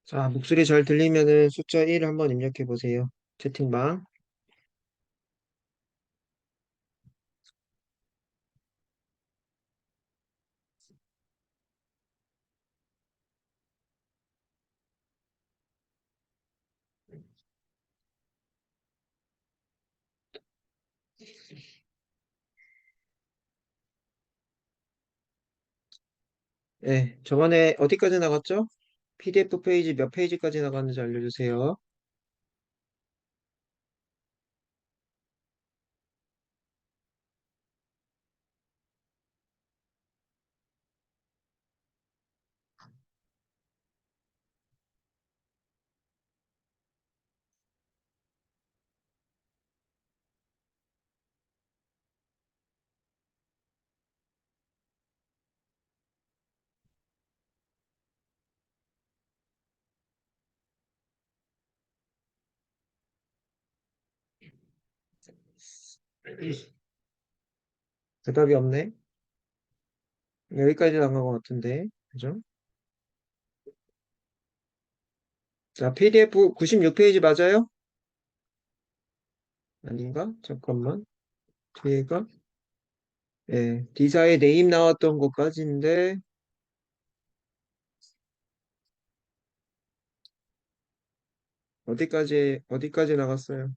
자, 목소리 잘 들리면은 숫자 1 한번 입력해 보세요. 채팅방. 네, 저번에 어디까지 나갔죠? PDF 페이지 몇 페이지까지 나갔는지 알려주세요. 대답이 없네. 여기까지 나간 것 같은데. 그죠? 자, PDF 96페이지 맞아요? 아닌가? 잠깐만. 뒤에가? 예, D사의 네임 나왔던 것까지인데, 어디까지 나갔어요?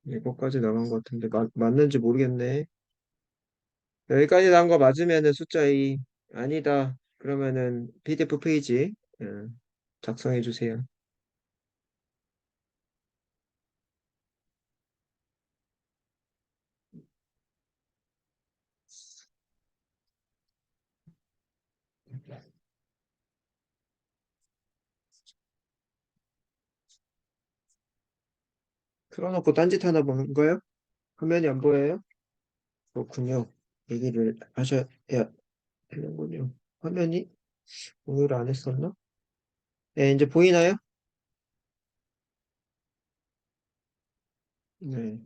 이거까지 나간 것 같은데, 맞는지 모르겠네. 여기까지 나온 거 맞으면은 숫자 2. 아니다. 그러면은 PDF 페이지 작성해 주세요. 틀어놓고 딴짓 하나 보는 거예요? 화면이 안 보여요? 그렇군요. 얘기를 하셔야 되는군요. 화면이 오늘 안 했었나? 네, 이제 보이나요? 네.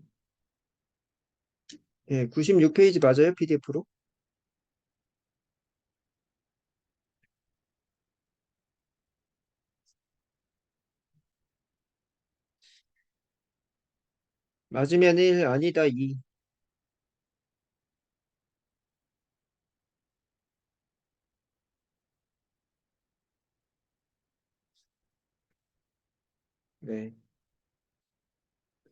예, 96페이지 맞아요? PDF로? 맞으면 1, 아니다 2. 네.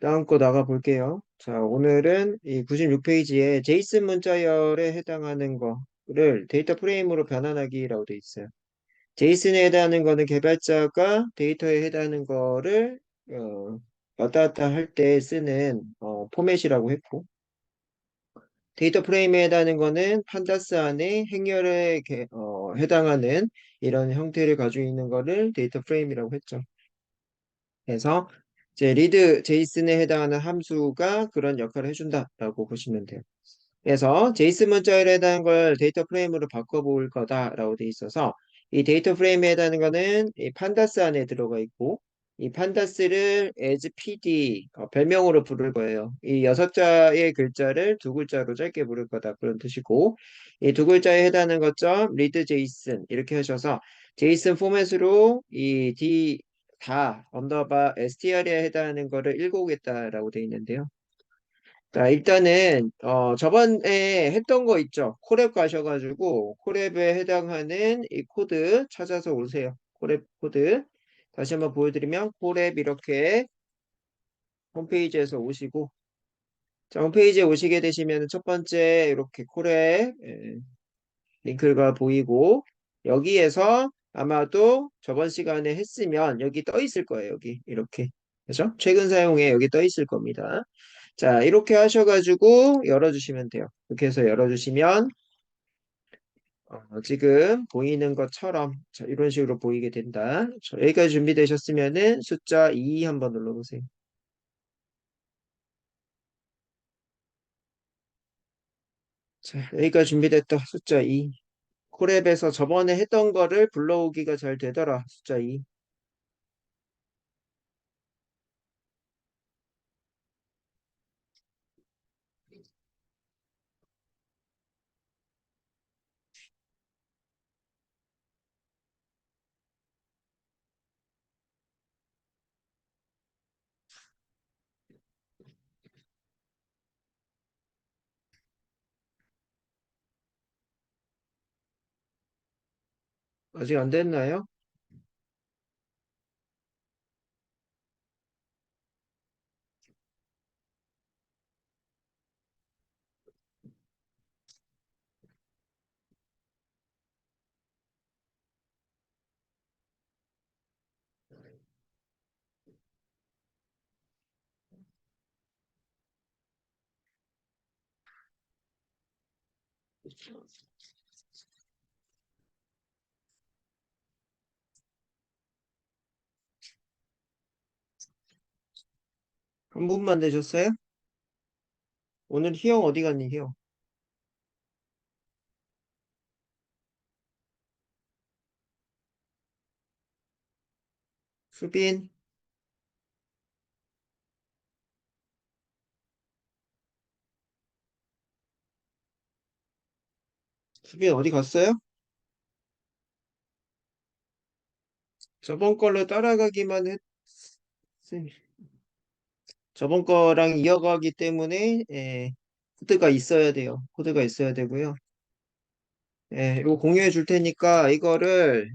다음 거 나가 볼게요. 자, 오늘은 이 96페이지에 제이슨 문자열에 해당하는 거를 데이터 프레임으로 변환하기라고 돼 있어요. 제이슨에 해당하는 거는 개발자가 데이터에 해당하는 거를 어, 왔다 갔다 할 때 쓰는 포맷이라고 했고, 데이터 프레임에 해당하는 거는 판다스 안에 행렬에 해당하는 이런 형태를 가지고 있는 거를 데이터 프레임이라고 했죠. 그래서 이제 리드 제이슨에 해당하는 함수가 그런 역할을 해준다라고 보시면 돼요. 그래서 제이슨 문자열에 해당하는 걸 데이터 프레임으로 바꿔볼 거다라고 돼 있어서 이 데이터 프레임에 해당하는 거는 이 판다스 안에 들어가 있고 이 판다스를 as PD 별명으로 부를 거예요. 이 6자의 글자를 2글자로 짧게 부를 거다 그런 뜻이고 이 2글자에 해당하는 것점 read json 이렇게 하셔서 제이슨 포맷으로 이 d 다 언더바 str에 해당하는 거를 읽어오겠다라고 돼 있는데요. 자, 일단은 저번에 했던 거 있죠. 콜앱 가셔가지고 콜앱에 해당하는 이 코드 찾아서 오세요. 콜앱 코드 다시 한번 보여드리면 콜앱 이렇게 홈페이지에서 오시고 자, 홈페이지에 오시게 되시면 첫 번째 이렇게 콜앱 링크가 보이고 여기에서 아마도 저번 시간에 했으면 여기 떠 있을 거예요. 여기 이렇게 그죠? 최근 사용에 여기 떠 있을 겁니다. 자, 이렇게 하셔가지고 열어주시면 돼요. 이렇게 해서 열어주시면 지금 보이는 것처럼 자, 이런 식으로 보이게 된다. 자, 여기까지 준비되셨으면은 숫자 2 한번 눌러보세요. 자, 여기까지 준비됐다. 숫자 2. 콜앱에서 저번에 했던 거를 불러오기가 잘 되더라. 숫자 2. 아직 안 됐나요? 한 분만 되셨어요? 오늘 희영 어디 갔니, 희영? 수빈? 수빈 어디 갔어요? 저번 걸로 따라가기만 했, 저번 거랑 이어가기 때문에, 코드가 있어야 돼요. 코드가 있어야 되고요. 이거 공유해 줄 테니까 이거를,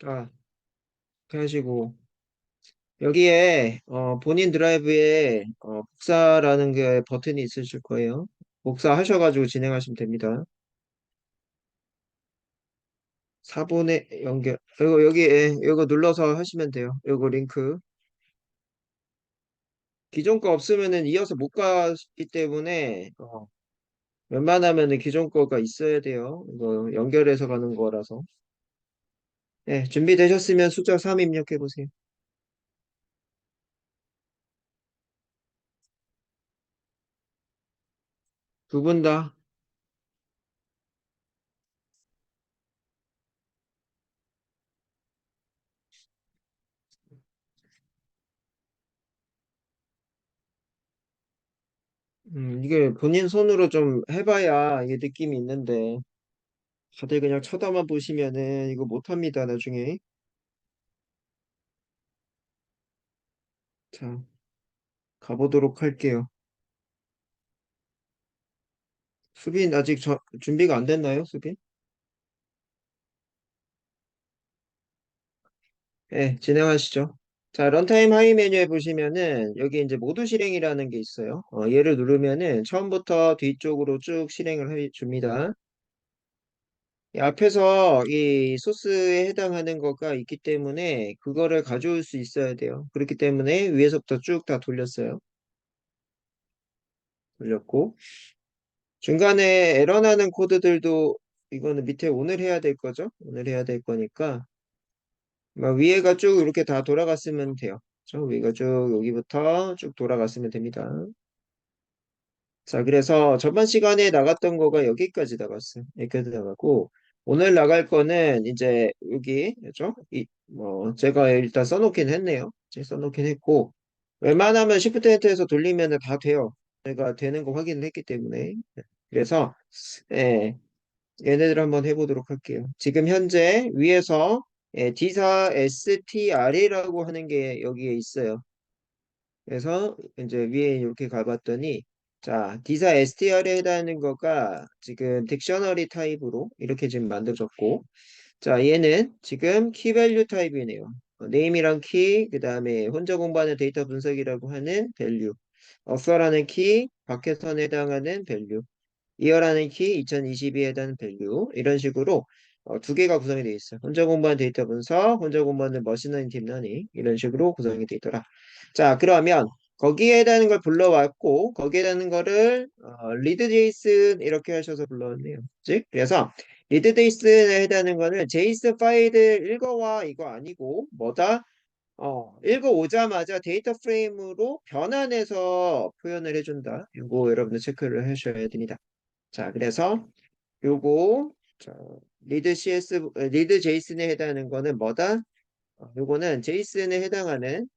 아, 이렇게 하시고, 여기에, 본인 드라이브에, 복사라는 게 버튼이 있으실 거예요. 복사하셔가지고 진행하시면 됩니다. 4분의 연결. 이거 여기에, 이거 눌러서 하시면 돼요. 이거 링크. 기존 거 없으면은 이어서 못 가기 때문에, 웬만하면은 기존 거가 있어야 돼요. 이거 연결해서 가는 거라서. 네, 준비되셨으면 숫자 3 입력해 보세요. 두 분 다. 이게 본인 손으로 좀 해봐야 이게 느낌이 있는데, 다들 그냥 쳐다만 보시면은 이거 못합니다, 나중에. 자, 가보도록 할게요. 수빈, 아직 준비가 안 됐나요, 수빈? 네, 진행하시죠. 자, 런타임 하이 메뉴에 보시면은 여기 이제 모두 실행이라는 게 있어요. 얘를 누르면은 처음부터 뒤쪽으로 쭉 실행을 줍니다. 이 앞에서 이 소스에 해당하는 거가 있기 때문에 그거를 가져올 수 있어야 돼요. 그렇기 때문에 위에서부터 쭉 다 돌렸어요. 돌렸고 중간에 에러 나는 코드들도 이거는 밑에 오늘 해야 될 거죠? 오늘 해야 될 거니까 막 위에가 쭉 이렇게 다 돌아갔으면 돼요. 저 위가 쭉 여기부터 쭉 돌아갔으면 됩니다. 자, 그래서 저번 시간에 나갔던 거가 여기까지 나갔어요. 여기까지 나가고, 오늘 나갈 거는 이제 여기, 그죠? 제가 일단 써놓긴 했네요. 제가 써놓긴 했고, 웬만하면 Shift Enter에서 돌리면 다 돼요. 제가 되는 거 확인을 했기 때문에. 그래서, 예, 얘네들 한번 해보도록 할게요. 지금 현재 위에서 D사 STR이라고 하는 게 여기에 있어요. 그래서 이제 위에 이렇게 가봤더니 자, 디사 STR에 해당하는 거가 지금 딕셔너리 타입으로 이렇게 지금 만들어졌고 자, 얘는 지금 키밸류 타입이네요. 네임이랑 키, 그 다음에 혼자 공부하는 데이터 분석이라고 하는 밸류, 어서라는 키, 밖에선 해당하는 밸류, 이어라는 키 2022에 해당하는 밸류 이런 식으로 두 개가 구성이 되어 있어요. 혼자 공부하는 데이터 분석, 혼자 공부하는 머신러닝 딥러닝 이런 식으로 구성이 되어 있더라. 자, 그러면 거기에 해당하는 걸 불러왔고 거기에 해당하는 거를 리드 제이슨 이렇게 하셔서 불러왔네요. 즉, 그래서 리드 제이슨에 해당하는 거는 제이슨 파일을 읽어와 이거 아니고 뭐다? 읽어오자마자 데이터 프레임으로 변환해서 표현을 해준다. 이거 여러분들 체크를 하셔야 됩니다. 자, 그래서 요거 자, 리드 제이슨에 해당하는 거는 뭐다? 요거는 제이슨에 해당하는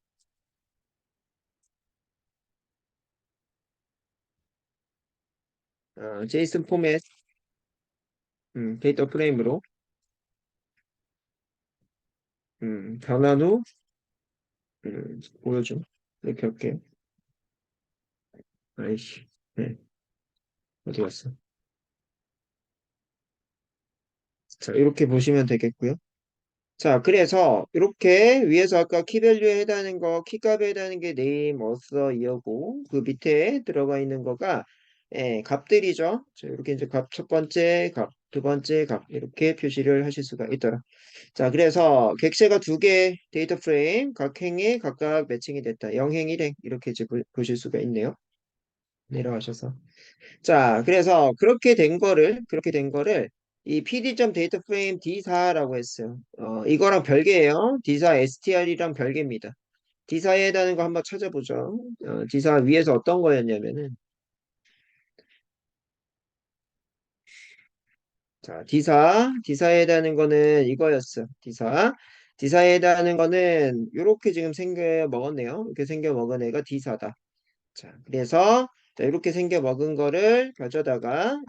제이슨 포맷 데이터 프레임으로 변환 후 보여줌 이렇게 할게요. 아이씨. 네, 어디 갔어? 자, 이렇게 보시면 되겠고요. 자, 그래서 이렇게 위에서 아까 키밸류에 해당하는 거, 키값에 해당하는 게 name, author, 이어고 그 밑에 들어가 있는 거가 값들이죠. 자, 이렇게 이제 값 첫 번째 값, 두 번째 값 이렇게 표시를 하실 수가 있더라. 자, 그래서 객체가 두 개 데이터 프레임 각 행에 각각 매칭이 됐다. 0행, 1행 이렇게 이제 보실 수가 있네요. 내려가셔서. 자, 그래서 그렇게 된 거를 이 pd.data frame D4라고 했어요. 이거랑 별개예요. D4 str이랑 별개입니다. D4에 해당하는 거 한번 찾아보죠. D4 위에서 어떤 거였냐면은 자, D4에 해당하는 거는 이거였어. D4에 해당하는 거는 이렇게 지금 생겨 먹었네요. 이렇게 생겨 먹은 애가 D4다. 자, 그래서 자, 이렇게 생겨 먹은 거를 가져다가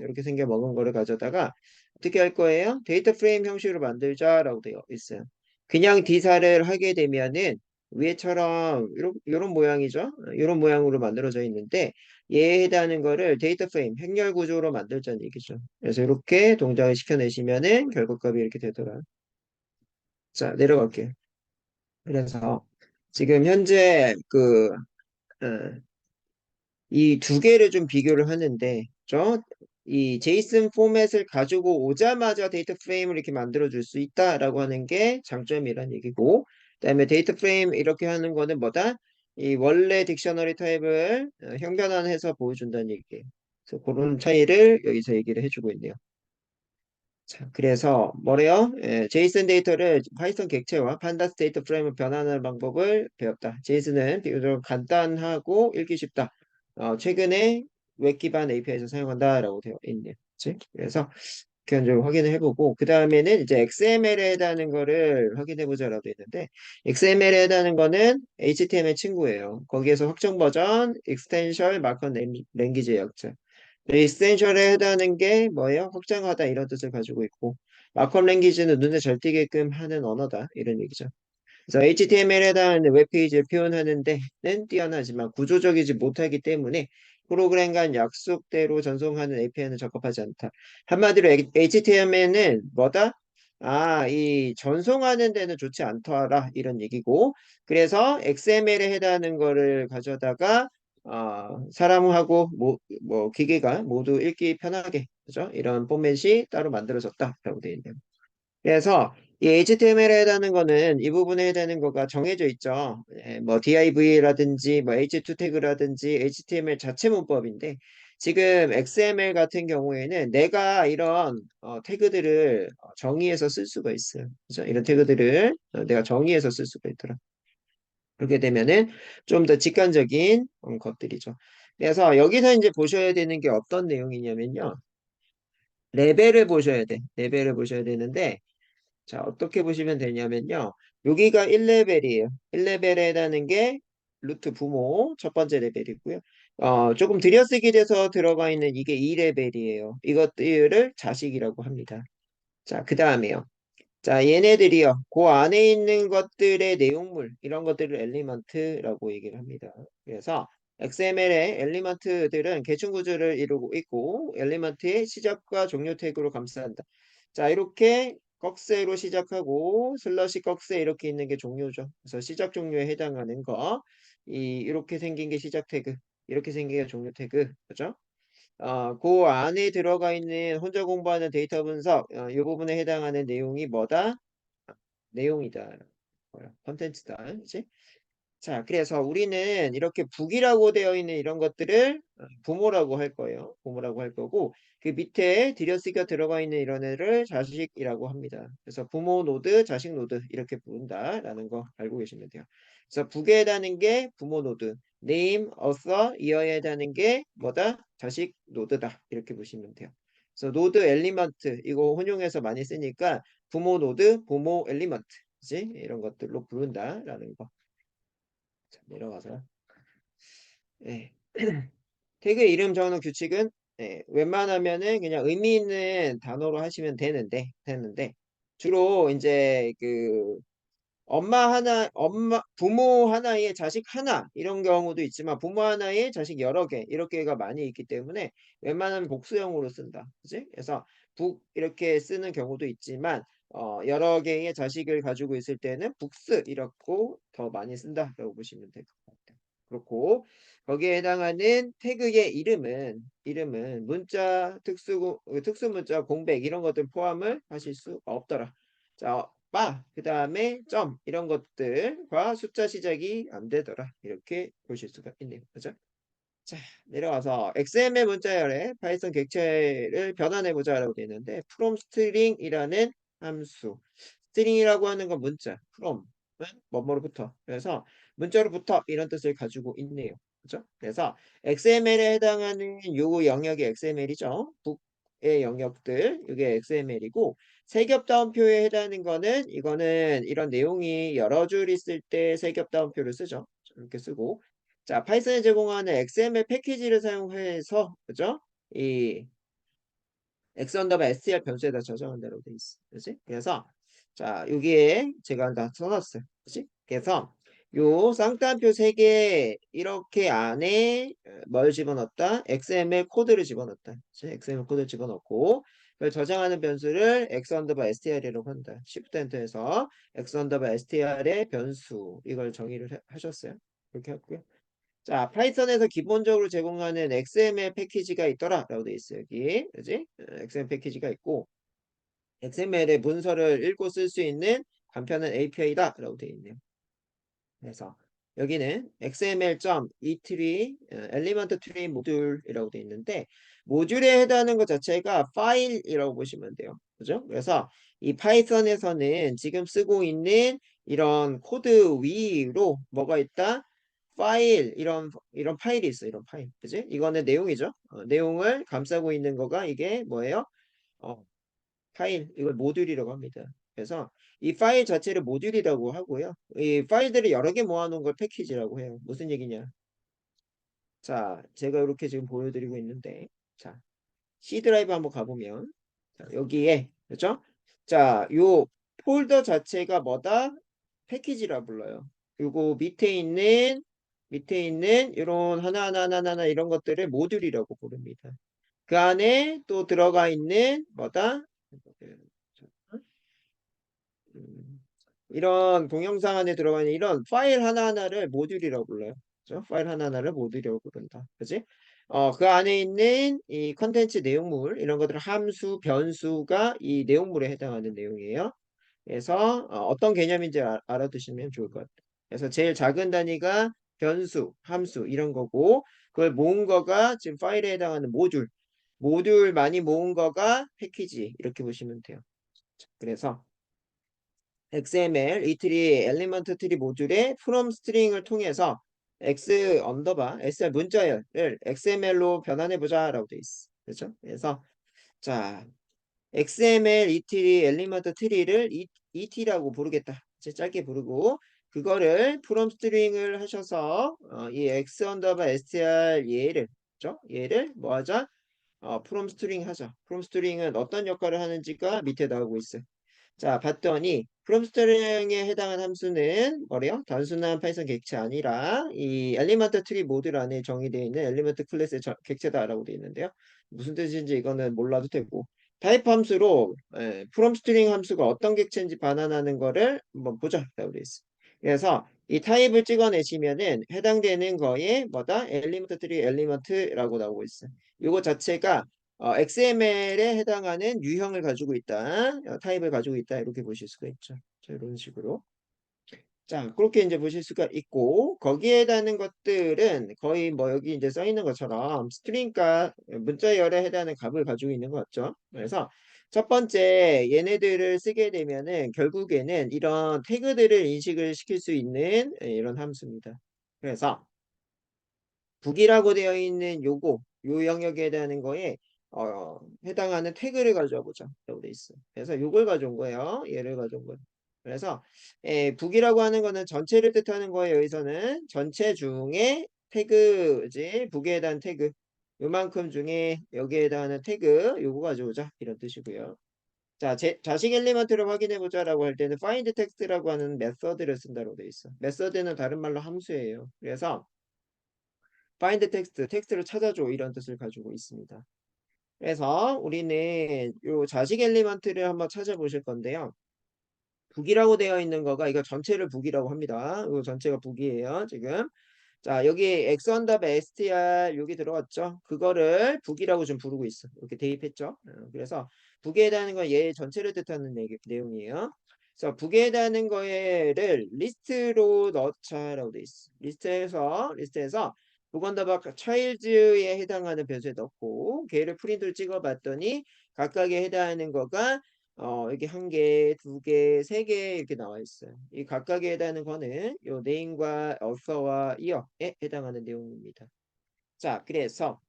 어떻게 할 거예요? 데이터 프레임 형식으로 만들자라고 되어 있어요. 그냥 D사를 하게 되면은 위에처럼 이런 모양이죠. 이런 모양으로 만들어져 있는데 얘에 해당하는 거를 데이터 프레임 행렬 구조로 만들자는 얘기죠. 그래서 이렇게 동작을 시켜내시면은 결과값이 이렇게 되더라. 자, 내려갈게요. 그래서 지금 현재 어, 이 두 개를 좀 비교를 하는데, 이 제이슨 포맷을 가지고 오자마자 데이터 프레임을 이렇게 만들어 줄 수 있다라고 하는 게 장점이란 얘기고, 그다음에 데이터 프레임 이렇게 하는 거는 뭐다? 이 원래 딕셔너리 타입을 형변환해서 보여준다는 얘기예요. 그래서 그런 차이를 여기서 얘기를 해주고 있네요. 자, 그래서 뭐래요? 제이슨 데이터를 파이썬 객체와 판다스 데이터 프레임을 변환하는 방법을 배웠다. 제이슨은 비교적 간단하고 읽기 쉽다. 최근에 웹 기반 API에서 사용한다라고 되어 있네요. 그치? 그래서 그냥 좀 확인을 해보고 그 다음에는 이제 XML에 해당하는 거를 확인해보자라고 되어 있는데 XML에 해당하는 거는 HTML 친구예요. 거기에서 확정 버전, 익스텐셜, 마크업 랭귀지의 약자. 에센셜에 해당하는 게 뭐예요? 확장하다 이런 뜻을 가지고 있고 마크업 랭귀지는 눈에 잘 띄게끔 하는 언어다 이런 얘기죠. 그래서 HTML에 해당하는 웹페이지를 표현하는 데는 뛰어나지만 구조적이지 못하기 때문에 프로그램 간 약속대로 전송하는 API는 적합하지 않다. 한마디로 HTML은 뭐다? 이 전송하는 데는 좋지 않더라 이런 얘기고 그래서 XML에 해당하는 거를 가져다가 사람하고 뭐 기계가 모두 읽기 편하게 그죠? 이런 포맷이 따로 만들어졌다라고 되어 있네요. 그래서 이 HTML에 해당하는 거는 이 부분에 해당하는 거가 정해져 있죠. 뭐 div라든지 뭐 h2 태그라든지 HTML 자체 문법인데 지금 XML 같은 경우에는 내가 이런 태그들을 정의해서 쓸 수가 있어요. 그죠? 이런 태그들을 내가 정의해서 쓸 수가 있더라. 그렇게 되면은 좀 더 직관적인 것들이죠. 그래서 여기서 이제 보셔야 되는 게 어떤 내용이냐면요. 레벨을 보셔야 돼. 레벨을 보셔야 되는데 자, 어떻게 보시면 되냐면요. 여기가 1레벨이에요. 1레벨에 해당하는 게 루트 부모 첫 번째 레벨이고요. 조금 들여쓰기 돼서 들어가 있는 이게 2레벨이에요. 이것들을 자식이라고 합니다. 자, 그 다음에요. 자, 얘네들이요. 그 안에 있는 것들의 내용물, 이런 것들을 엘리먼트라고 얘기를 합니다. 그래서 XML의 엘리먼트들은 계층 구조를 이루고 있고, 엘리먼트의 시작과 종료 태그로 감싸한다. 자, 이렇게 꺽쇠로 시작하고, 슬러시 꺽쇠 이렇게 있는 게 종료죠. 그래서 시작 종료에 해당하는 거, 이렇게 생긴 게 시작 태그, 이렇게 생긴 게 종료 태그, 그죠? 그 안에 들어가 있는 혼자 공부하는 데이터 분석, 이 부분에 해당하는 내용이 뭐다? 내용이다. 뭐야? 컨텐츠다. 그치? 자, 그래서 우리는 이렇게 북이라고 되어 있는 이런 것들을 부모라고 할 거예요. 부모라고 할 거고, 그 밑에 들여쓰기가 들어가 있는 이런 애를 자식이라고 합니다. 그래서 부모 노드, 자식 노드 이렇게 부른다라는 거 알고 계시면 돼요. 그래서 북에 해당하는 게 부모 노드, name, author, year에 해당하는 게 뭐다? 자식 노드다. 이렇게 보시면 돼요. 그래서 노드 엘리먼트 이거 혼용해서 많이 쓰니까 부모 노드, 부모 엘리먼트, 그지? 이런 것들로 부른다라는 거. 자, 내려가서. 예. 태그 이름 정하는 규칙은 웬만하면은 그냥 의미 있는 단어로 하시면 되는데 주로 이제 부모 하나에 자식 하나, 이런 경우도 있지만, 부모 하나에 자식 여러 개, 이렇게가 많이 있기 때문에, 웬만하면 복수형으로 쓴다. 그지? 그래서, 이렇게 쓰는 경우도 있지만, 여러 개의 자식을 가지고 있을 때는 북스, 이렇고 더 많이 쓴다라고 보시면 될 것 같아요. 그렇고, 거기에 해당하는 태그의 이름은 특수 문자, 공백, 이런 것들 포함을 하실 수 없더라. 자, 그 다음에 점 이런 것들과 숫자 시작이 안 되더라. 이렇게 보실 수가 있네요. 그죠? 자, 내려와서 XML 문자열의 파이썬 객체를 변환해 보자라고 되어 있는데 from string이라는 함수. string이라고 하는 건 문자. from은 뭐뭐로부터. 그래서 문자로부터 이런 뜻을 가지고 있네요. 그죠? 그래서 XML에 해당하는 요 영역이 XML이죠. 북의 영역들, 이게 XML이고 세겹 다운표에 해당하는 거는 이거는 이런 내용이 여러 줄 있을 때 세겹 다운표를 쓰죠. 이렇게 쓰고 자, 파이썬에 제공하는 XML 패키지를 사용해서 그죠? 이 x 언더바 str 변수에다 저장한다고 돼 있어. 그렇지? 그래서 자, 여기에 제가 다 써놨어요. 그렇지? 그래서 요 쌍따옴표 3개 이렇게 안에 뭘 집어넣었다? XML 코드를 집어넣었다. 그렇지? XML 코드를 집어넣고 그걸 저장하는 변수를 x 언더바 str이라고 한다. Shift 엔터에서 x 언더바 str의 변수 이걸 정의를 하셨어요. 이렇게 했고요. 자, 파이썬에서 기본적으로 제공하는 XML 패키지가 있더라 라고 되어 있어요. 여기. 그지? XML 패키지가 있고 XML의 문서를 읽고 쓸 수 있는 간편한 API다 라고 되어 있네요. 그래서 여기는 xml.etree 엘리먼트 트리 모듈이라고 되어 있는데 모듈에 해당하는 것 자체가 파일이라고 보시면 돼요. 그죠? 그래서 이 파이썬에서는 지금 쓰고 있는 이런 코드 위로 뭐가 있다? 파일 이런 파일이 있어. 이런 파일. 그지? 이거는 내용이죠. 내용을 감싸고 있는 거가 이게 뭐예요? 어, 파일, 이걸 모듈이라고 합니다. 그래서 이 파일 자체를 모듈이라고 하고요. 이 파일들을 여러 개 모아놓은 걸 패키지라고 해요. 무슨 얘기냐? 자, 제가 이렇게 지금 보여드리고 있는데, 자, C 드라이브 한번 가보면, 자, 여기에, 그죠? 자, 요 폴더 자체가 뭐다? 패키지라 불러요. 그리고 밑에 있는 이런 하나하나 이런 것들을 모듈이라고 부릅니다. 그 안에 또 들어가 있는 뭐다? 음, 이런 동영상 안에 들어가 있는 이런 파일 하나하나를 모듈이라고 불러요. 그죠? 파일 하나하나를 모듈이라고 부른다. 그지? 그 안에 있는 이 컨텐츠 내용물, 이런 것들 함수, 변수가 이 내용물에 해당하는 내용이에요. 그래서 떤 개념인지 알아두시면 좋을 것 같아요. 그래서 제일 작은 단위가 변수, 함수 이런 거고 그걸 모은 거가 지금 파일에 해당하는 모듈 많이 모은 거가 패키지 이렇게 보시면 돼요. 그래서 XML 이트리 엘리먼트 트리 모듈의 from string을 통해서 x 언더바 SR 문자열을 XML로 변환해 보자라고 돼 있어. 그렇죠? 그래서 자 XML 이트리 엘리먼트 트리를 ET라고 부르겠다. 이제 짧게 부르고 그거를 from string을 하셔서 이 x 언더바 str 얘를 뭐 하자? from string 하자. from string은 어떤 역할을 하는지가 밑에 나오고 있어요. 자, 봤더니 from string에 해당하는 함수는 뭐래요? 단순한 파이썬 객체 아니라 이 엘리먼트 트리 모듈 안에 정의되어 있는 엘리먼트 클래스의 객체다라고 되어 있는데요. 무슨 뜻인지 이거는 몰라도 되고 타입 함수로 from string 함수가 어떤 객체인지 반환하는 거를 한번 보자라고 되어 있어요. 그래서 이 타입을 찍어내시면은 해당되는 거에 뭐다? 엘리먼트 트리 엘리먼트라고 나오고 있어요. 이거 자체가 XML에 해당하는 유형을 가지고 있다. 타입을 가지고 있다. 이렇게 보실 수가 있죠. 자, 이런 식으로. 자, 그렇게 이제 보실 수가 있고, 거기에 해당하는 것들은 거의 뭐 여기 이제 써 있는 것처럼 스트링과 문자열에 해당하는 값을 가지고 있는 것 같죠. 그래서 첫 번째 얘네들을 쓰게 되면은 결국에는 이런 태그들을 인식을 시킬 수 있는 이런 함수입니다. 그래서 북이라고 되어 있는 요 영역에 해당하는 거에 해당하는 태그를 가져와 보자. 라고 돼 있어. 그래서 요걸 가져온 거예요. 얘를 가져온 거예요. 그래서 북이라고 하는 거는 전체를 뜻하는 거예요. 여기서는 전체 중에 태그지 북에 해당하는 태그 요만큼 중에 여기에 해당하는 태그 요거 가져오자 이런 뜻이고요. 자, 자식 엘리먼트를 확인해 보자라고 할 때는 find text라고 하는 메서드를 쓴다고 돼 있어. 메서드는 다른 말로 함수예요. 그래서 find text, 텍스트를 찾아줘 이런 뜻을 가지고 있습니다. 그래서 우리는 요 자식 엘리먼트를 한번 찾아보실 건데요. 북이라고 되어 있는 거가 이거 전체를 북이라고 합니다. 이거 전체가 북이에요, 지금. 자, 여기 x1 답에 str 여기 들어갔죠? 그거를 북이라고 좀 부르고 있어. 이렇게 대입했죠? 그래서 북에 해당하는 건 얘 전체를 뜻하는 내용이에요. 그래서 북에 해당하는 거를 리스트로 넣자라고 돼 있어. 리스트에서 북언더바 차일즈에 해당하는 변수에 넣고 걔를 프린트를 찍어봤더니 각각에 해당하는 거가 여기 한 개, 두 개, 세 개 이렇게 나와 있어요. 이 각각에 해당하는 거는 요 name과 author와 year에 해당하는 내용입니다. 자, 그래서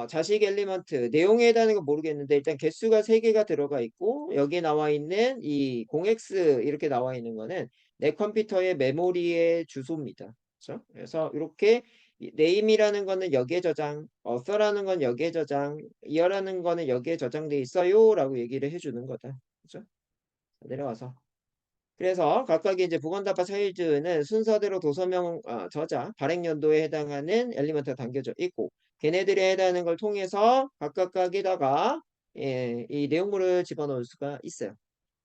자식 엘리먼트 내용에 해당하는 건 모르겠는데 일단 개수가 3개가 들어가 있고 여기에 나와 있는 이 0x 이렇게 나와 있는 거는 내 컴퓨터의 메모리의 주소입니다. 그렇죠? 그래서 이렇게 name이라는 거는 여기에 저장, author라는 건 여기에 저장, year라는 거는 여기에 저장돼 있어요라고 얘기를 해주는 거다. 그렇죠? 내려와서 그래서 각각의 이제 보건답화 사일즈는 순서대로 도서명 저자 발행 연도에 해당하는 엘리먼트가 담겨져 있고 걔네들에 해당하는 걸 통해서 각각에다가 이 내용물을 집어넣을 수가 있어요.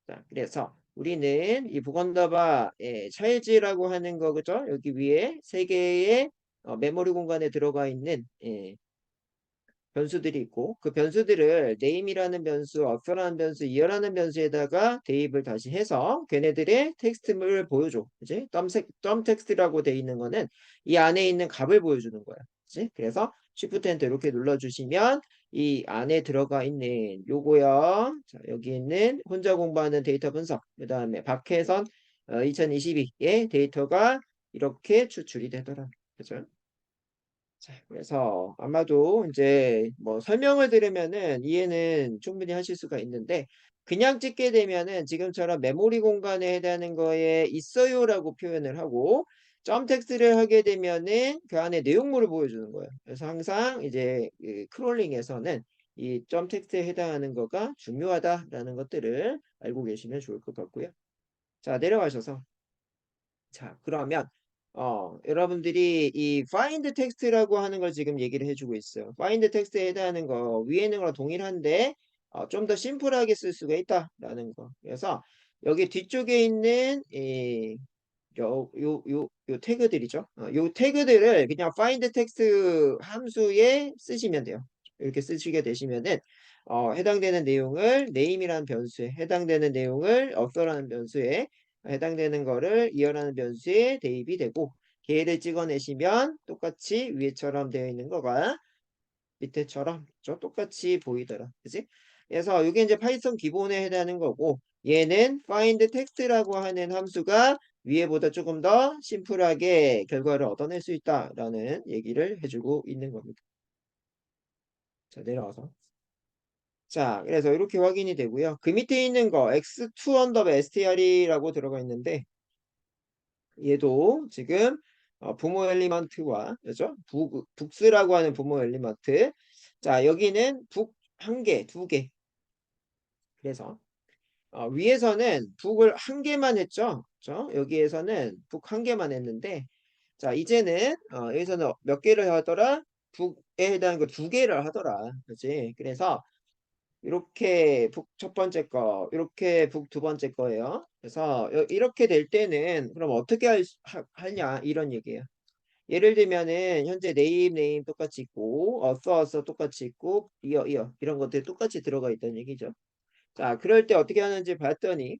자, 그래서 우리는 이 보건답화 차일즈라고 하는 거 그죠? 여기 위에 세 개의 메모리 공간에 들어가 있는 변수들이 있고 그 변수들을 name이라는 변수, author라는 변수, year라는 변수에다가 대입을 다시 해서 걔네들의 텍스트를 보여줘. 그지? 덤 텍스트라고 돼 있는 거는 이 안에 있는 값을 보여주는 거야. 그지? 그래서 Shift Enter 이렇게 눌러주시면 이 안에 들어가 있는 요거요. 자, 여기 있는 혼자 공부하는 데이터 분석, 그 다음에 박혜선 2022의 데이터가 이렇게 추출이 되더라. 그죠? 자, 그래서 아마도 이제 뭐 설명을 들으면은 이해는 충분히 하실 수가 있는데 그냥 찍게 되면은 지금처럼 메모리 공간에 해당하는 거에 있어요라고 표현을 하고 점 텍스트를 하게 되면은 그 안에 내용물을 보여주는 거예요. 그래서 항상 이제 그 크롤링에서는 이 점 텍스트에 해당하는 거가 중요하다라는 것들을 알고 계시면 좋을 것 같고요. 자, 내려가셔서 자, 그러면 여러분들이 이 find text라고 하는 걸 지금 얘기를 해주고 있어요. find text에 해당하는 거 위에 있는 거랑 동일한데 좀 더 심플하게 쓸 수가 있다라는 거. 그래서 여기 뒤쪽에 있는 요 태그들이죠. 요 태그들을 그냥 find text 함수에 쓰시면 돼요. 이렇게 쓰시게 되시면은 해당되는 내용을 name이라는 변수에 해당되는 내용을 author라는 변수에 해당되는 거를 이어라는 변수에 대입이 되고 걔를 찍어내시면 똑같이 위에처럼 되어 있는 거가 밑에처럼 똑같이 보이더라. 그지? 그래서 이게 이제 파이썬 기본에 해당하는 거고 얘는 find text라고 하는 함수가 위에보다 조금 더 심플하게 결과를 얻어낼 수 있다라는 얘기를 해주고 있는 겁니다. 자, 내려와서. 자, 그래서 이렇게 확인이 되고요. 그 밑에 있는 거 x2 언더바 str이라고 들어가 있는데 얘도 지금 부모 엘리먼트와 그죠? 북스라고 하는 부모 엘리먼트. 자, 여기는 북 한 개, 두 개. 그래서 위에서는 북을 한 개만 했죠. 그죠? 여기에서는 북 한 개만 했는데 자, 이제는 여기서는 몇 개를 하더라? 북에 해당하는 거 두 개를 하더라. 그렇지? 그래서 이렇게 북 첫 번째 거, 이렇게 북 두 번째 거예요. 그래서 이렇게 될 때는 그럼 어떻게 하냐 이런 얘기예요. 예를 들면은 현재 네임 똑같이 있고 어서 똑같이 있고 이어 이런 것들 똑같이 들어가 있다는 얘기죠. 자, 그럴 때 어떻게 하는지 봤더니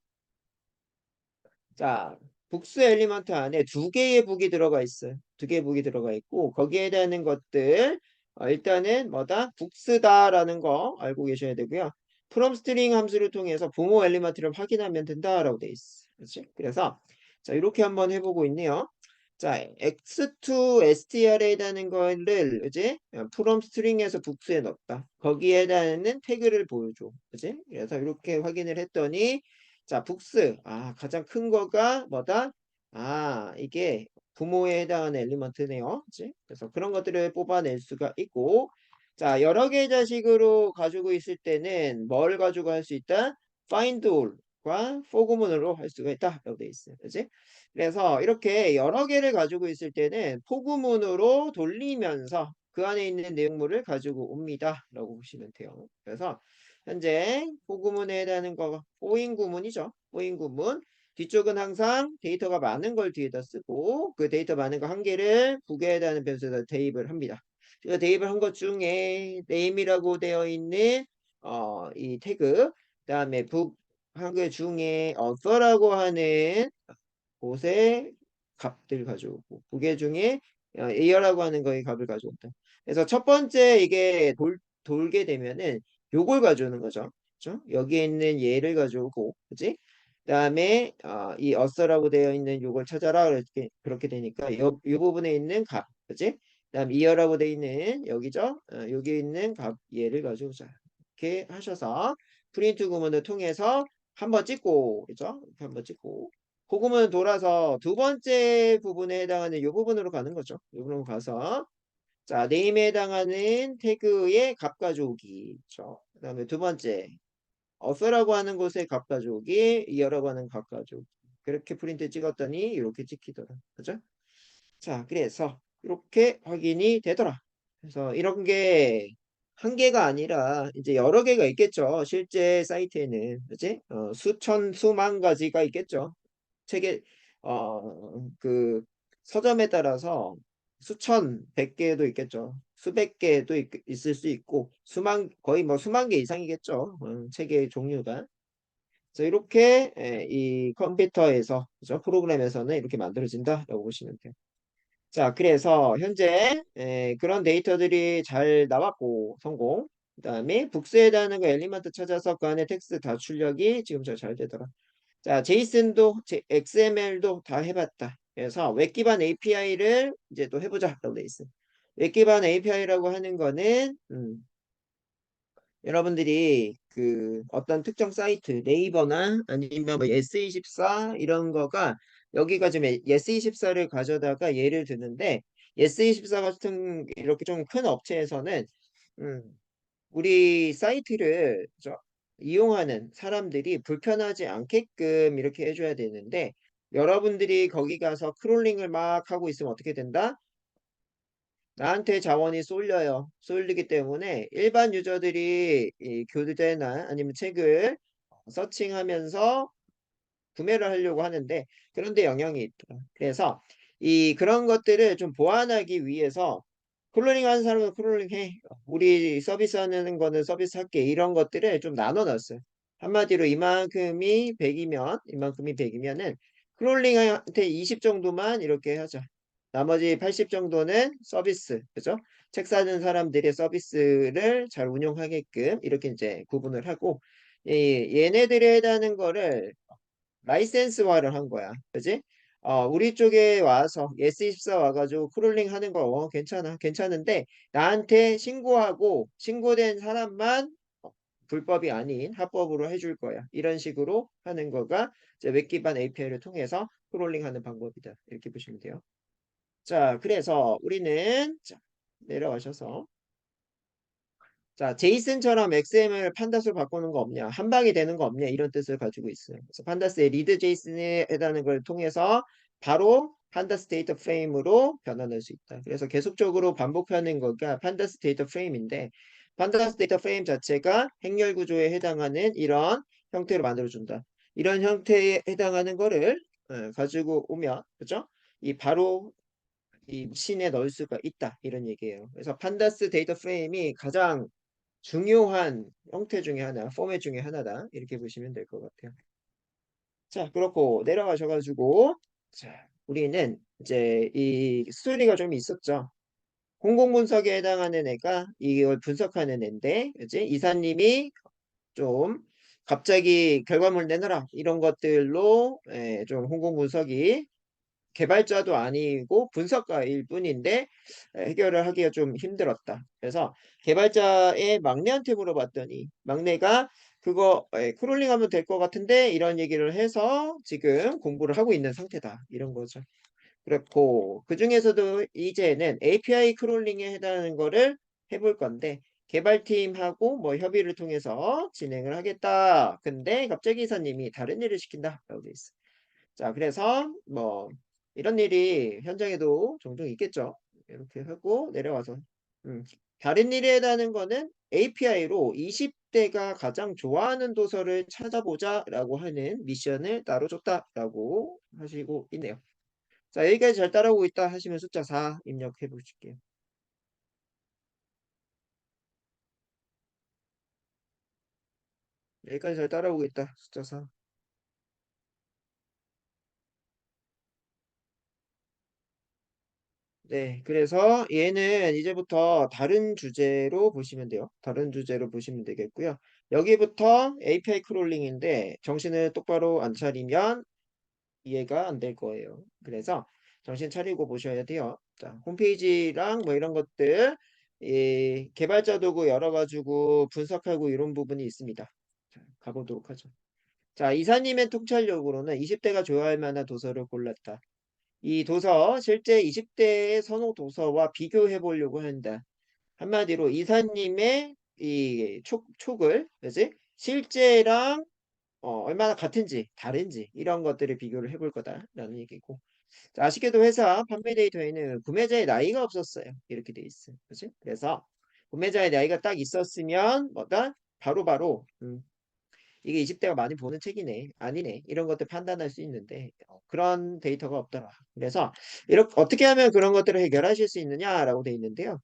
자, 북스 엘리먼트 안에 두 개의 북이 들어가 있어요. 두 개의 북이 들어가 있고 거기에 대한 것들 일단은 뭐다? 북스다라는 거 알고 계셔야 되고요. from string 함수를 통해서 부모 엘리먼트를 확인하면 된다라고 돼 있어. 그렇지? 그래서 자, 이렇게 한번 해보고 있네요. 자, x2 str에 해당하는 거를 이제 from string에서 북스에 넣었다. 거기에 해당하는 태그를 보여줘. 그렇지? 그래서 이렇게 확인을 했더니 자, 북스. 가장 큰 거가 뭐다? 이게 부모에 해당하는 엘리먼트네요. 그치? 그래서 그런 것들을 뽑아낼 수가 있고, 자, 여러 개의 자식으로 가지고 있을 때는 뭘 가지고 할 수 있다? find all과 for 구문으로 할 수가 있다라고 되어 있어요. 그지? 그래서 이렇게 여러 개를 가지고 있을 때는 for 구문으로 돌리면서 그 안에 있는 내용물을 가지고 옵니다라고 보시면 돼요. 그래서 현재 for 구문에 해당하는 거 for인 구문이죠. for인 구문. 뒤쪽은 항상 데이터가 많은 걸 뒤에다 쓰고 그 데이터 많은 거 한 개를 국에 해당하는 변수에다 대입을 합니다. 그 대입을 한 것 중에 name이라고 되어 있는 이 태그 그다음에 북 한글 중에 author라고 하는 곳에 값들 가져오고 북의 중에 a라고 하는 거에 값을 가져온다. 그래서 첫 번째 이게 돌게 되면은 요걸 가져오는 거죠. 그렇죠? 여기에 있는 얘를 가져오고 그지? 그다음에 이 author라고 되어 있는 요걸 찾아라 그렇게 되니까 요 부분에 있는 값 그지? 그다음 이어라고 되어 있는 여기죠? 여기에 있는 값 얘를 가져오자. 이렇게 하셔서 프린트 구문을 통해서 한번 찍고 그죠? 이렇게 한번 찍고 그거면 돌아서 두 번째 부분에 해당하는 이 부분으로 가는 거죠. 이 부분으로 가서 자 네임에 해당하는 태그의 값 가져오기 그렇죠? 그다음에 두 번째 어서라고 하는 곳에 값 가져오기 이어라고 하는 값 가져오기 그렇게 프린트 찍었더니 이렇게 찍히더라. 그죠? 자 그래서 이렇게 확인이 되더라. 그래서 이런 게 한 개가 아니라 이제 여러 개가 있겠죠. 실제 사이트에는 그지? 수천 수만 가지가 있겠죠. 책에 그 서점에 따라서 수천, 백 개도 있겠죠. 수백 개도 있을 수 있고 수만 거의 뭐 수만 개 이상이겠죠. 책의 종류가. 그래서 이렇게 이 컴퓨터에서 그죠? 프로그램에서는 이렇게 만들어진다라고 보시면 돼요. 자, 그래서 현재 그런 데이터들이 잘 나왔고 성공. 그다음에 북스에 해당하는 거 엘리먼트 찾아서 그 안에 텍스트 다 출력이 지금 잘 되더라. 자, 제이슨도 XML도 다 해봤다. 그래서 웹 기반 API를 이제 또 해보자라고 돼 있어. 웹 기반 API라고 하는 거는 여러분들이 그 어떤 특정 사이트 네이버나 아니면 뭐 예스24 이런 거가 여기가 지금 예스24를 가져다가 예를 드는데 예스24 같은 이렇게 좀 큰 업체에서는 음, 우리 사이트를 이용하는 사람들이 불편하지 않게끔 이렇게 해줘야 되는데 여러분들이 거기 가서 크롤링을 막 하고 있으면 어떻게 된다? 나한테 자원이 쏠려요. 쏠리기 때문에 일반 유저들이 이 교재나 아니면 책을 서칭하면서 구매를 하려고 하는데 그런데 영향이 있다. 그래서 이 그런 것들을 좀 보완하기 위해서 클로닝 하는 사람은 클로닝 해. 우리 서비스 하는 거는 서비스 할게. 이런 것들을 좀 나눠 놨어요. 한마디로 이만큼이 100이면 이만큼이 100이면은 클롤링한테 20 정도만 이렇게 하자. 나머지 80 정도는 서비스. 그죠? 책 사는 사람들의 서비스를 잘 운영하게끔 이렇게 이제 구분을 하고 얘네들에 해당하는 거를 라이센스화를 한 거야. 그지? 우리 쪽에 와서 예스24 와가지고 크롤링 하는 거 괜찮아. 괜찮은데 나한테 신고하고 신고된 사람만 불법이 아닌 합법으로 해줄 거야. 이런 식으로 하는 거가 이제 웹 기반 API를 통해서 크롤링 하는 방법이다. 이렇게 보시면 돼요. 자, 그래서 우리는 자, 내려가셔서 자, 제이슨처럼 XML 판다스로 바꾸는 거 없냐? 한 방에 되는 거 없냐? 이런 뜻을 가지고 있어요. 그래서 판다스의 리드 제이슨에 해당하는 걸 통해서 바로 판다스 데이터 프레임으로 변환할 수 있다. 그래서 계속적으로 반복하는 거가 판다스 데이터 프레임인데 판다스 데이터 프레임 자체가 행렬 구조에 해당하는 이런 형태로 만들어준다. 이런 형태에 해당하는 거를 가지고 오면 그죠? 이 바로 이 신에 넣을 수가 있다. 이런 얘기예요. 그래서 판다스 데이터 프레임이 가장 중요한 형태 중에 하나, 포맷 중에 하나다. 이렇게 보시면 될 것 같아요. 자, 그렇고 내려가셔가지고 자, 우리는 이제 이 스토리가 좀 있었죠. 공공분석에 해당하는 애가 이걸 분석하는 애인데, 이제 이사님이 좀 갑자기 결과물 내놔라 이런 것들로 좀 공공분석이 개발자도 아니고 분석가일 뿐인데 해결을 하기가 좀 힘들었다. 그래서 개발자의 막내한테 물어봤더니 막내가 그거 크롤링하면 될 것 같은데 이런 얘기를 해서 지금 공부를 하고 있는 상태다. 이런 거죠. 그렇고 그 중에서도 이제는 API 크롤링에 해당하는 거를 해볼 건데 개발팀하고 뭐 협의를 통해서 진행을 하겠다. 근데 갑자기 이사님이 다른 일을 시킨다. 라고 돼 있어. 자, 그래서 뭐 이런 일이 현장에도 종종 있겠죠. 이렇게 하고 내려와서 음, 다른 일에 해당하는 거는 API로 20대가 가장 좋아하는 도서를 찾아보자라고 하는 미션을 따로 줬다라고 하시고 있네요. 자, 여기까지 잘 따라오고 있다 하시면 숫자 4 입력해 보실게요. 여기까지 잘 따라오고 있다. 숫자 4. 네, 그래서 얘는 이제부터 다른 주제로 보시면 돼요. 다른 주제로 보시면 되겠고요. 여기부터 API 크롤링인데 정신을 똑바로 안 차리면 이해가 안 될 거예요. 그래서 정신 차리고 보셔야 돼요. 자, 홈페이지랑 뭐 이런 것들, 이 개발자 도구 열어가지고 분석하고 이런 부분이 있습니다. 자, 가보도록 하죠. 자, 이사님의 통찰력으로는 20대가 좋아할 만한 도서를 골랐다. 이 도서 실제 20대의 선호 도서와 비교해 보려고 한다. 한마디로 이사님의 이 촉을, 그지? 실제랑 얼마나 같은지, 다른지 이런 것들을 비교를 해볼 거다라는 얘기고. 자, 아쉽게도 회사 판매 데이터에는 구매자의 나이가 없었어요. 이렇게 돼 있어요. 그지? 그래서 구매자의 나이가 딱 있었으면 뭐다? 바로바로 이게 20대가 많이 보는 책이네. 아니네. 이런 것들 판단할 수 있는데 그런 데이터가 없더라. 그래서 이렇게 어떻게 하면 그런 것들을 해결하실 수 있느냐라고 돼 있는데요.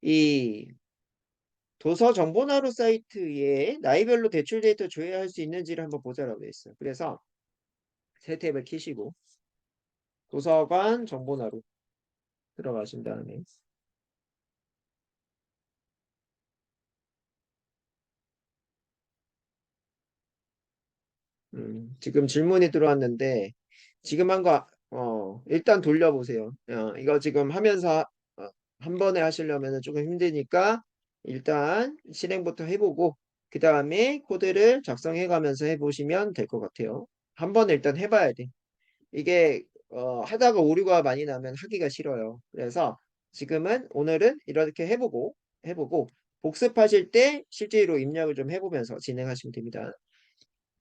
이 도서 정보나루 사이트에 나이별로 대출 데이터 조회할 수 있는지를 한번 보자라고 돼 있어요. 그래서 새 탭을 키시고 도서관 정보나루 들어가신 다음에 지금 질문이 들어왔는데 지금 한 거 일단 돌려보세요. 이거 지금 하면서 한 번에 하시려면 조금 힘드니까 일단 실행부터 해보고 그 다음에 코드를 작성해 가면서 해보시면 될 것 같아요. 한 번 일단 해봐야 돼. 이게 하다가 오류가 많이 나면 하기가 싫어요. 그래서 지금은 오늘은 이렇게 해보고 복습하실 때 실제로 입력을 좀 해보면서 진행하시면 됩니다.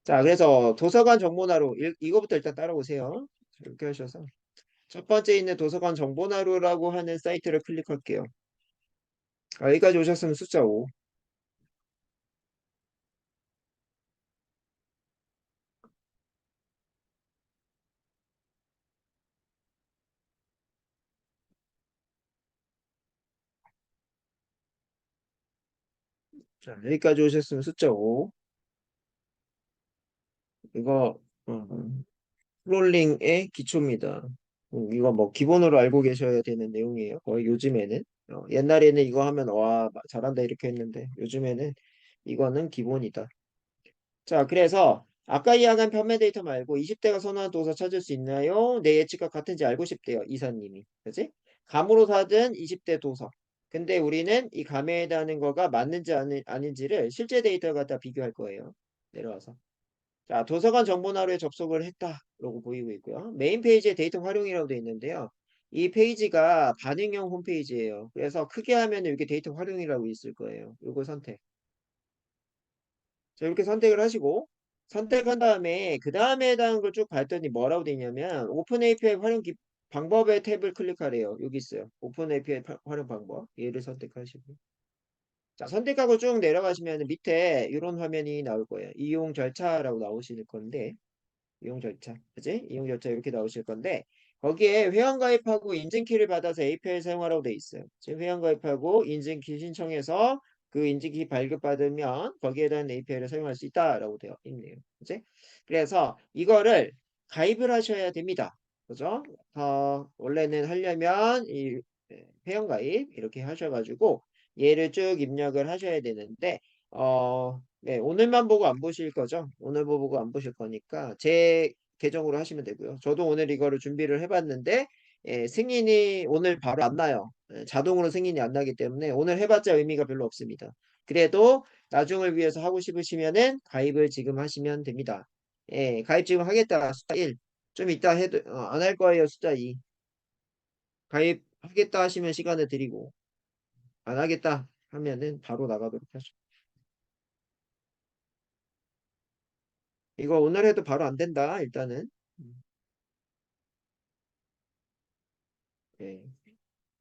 자, 그래서 도서관 정보나루 이거부터 일단 따라오세요. 이렇게 하셔서 첫 번째 있는 도서관 정보나루라고 하는 사이트를 클릭할게요. 여기까지 오셨으면 숫자 5. 자, 여기까지 오셨으면 숫자 5. 이거 프롤링의 기초입니다. 이거 뭐 기본으로 알고 계셔야 되는 내용이에요. 거의 요즘에는 옛날에는 이거 하면 와 잘한다 이렇게 했는데 요즘에는 이거는 기본이다. 자, 그래서 아까 이야기한 판매 데이터 말고 20대가 선호한 도서 찾을 수 있나요? 내 예측과 같은지 알고 싶대요. 이사님이. 그지? 감으로 사든 20대 도서. 근데 우리는 이 감에 해당하는 거가 맞는지 아닌지를 실제 데이터 갖다 비교할 거예요. 내려와서. 자, 도서관 정보나루에 접속을 했다라고 보이고 있고요. 메인 페이지에 데이터 활용이라고 되어 있는데요. 이 페이지가 반응형 홈페이지예요. 그래서 크게 하면 이렇게 데이터 활용이라고 있을 거예요. 요거 선택. 자, 이렇게 선택을 하시고 선택한 다음에 그 다음에 해당하는 걸 쭉 봤더니 뭐라고 되어 있냐면 오픈 API 활용 방법의 탭을 클릭하래요. 여기 있어요. 오픈 API 활용 방법. 얘를 선택하시고 자, 선택하고 쭉 내려가시면 밑에 이런 화면이 나올 거예요. 이용 절차라고 나오실 건데 이용 절차, 그지? 이용 절차 이렇게 나오실 건데 거기에 회원가입하고 인증키를 받아서 API 사용하라고 돼 있어요. 지금 회원가입하고 인증키 신청해서 그 인증키 발급받으면 거기에 대한 API를 사용할 수 있다라고 되어 있네요. 그지? 그래서 이거를 가입을 하셔야 됩니다. 그죠? 원래는 하려면 이 회원가입 이렇게 하셔가지고 얘를 쭉 입력을 하셔야 되는데 네, 오늘만 보고 안 보실 거죠? 오늘 보고 안 보실 거니까 제 계정으로 하시면 되고요. 저도 오늘 이거를 준비를 해봤는데 승인이 오늘 바로 안 나요. 자동으로 승인이 안 나기 때문에 오늘 해봤자 의미가 별로 없습니다. 그래도 나중을 위해서 하고 싶으시면은 가입을 지금 하시면 됩니다. 가입 지금 하겠다. 숫자 1. 좀 이따 해도 안 할 거예요. 숫자 2. 가입하겠다 하시면 시간을 드리고 안 하겠다. 하면은 바로 나가도록 하죠. 이거 오늘 해도 바로 안 된다, 일단은. 음, 네.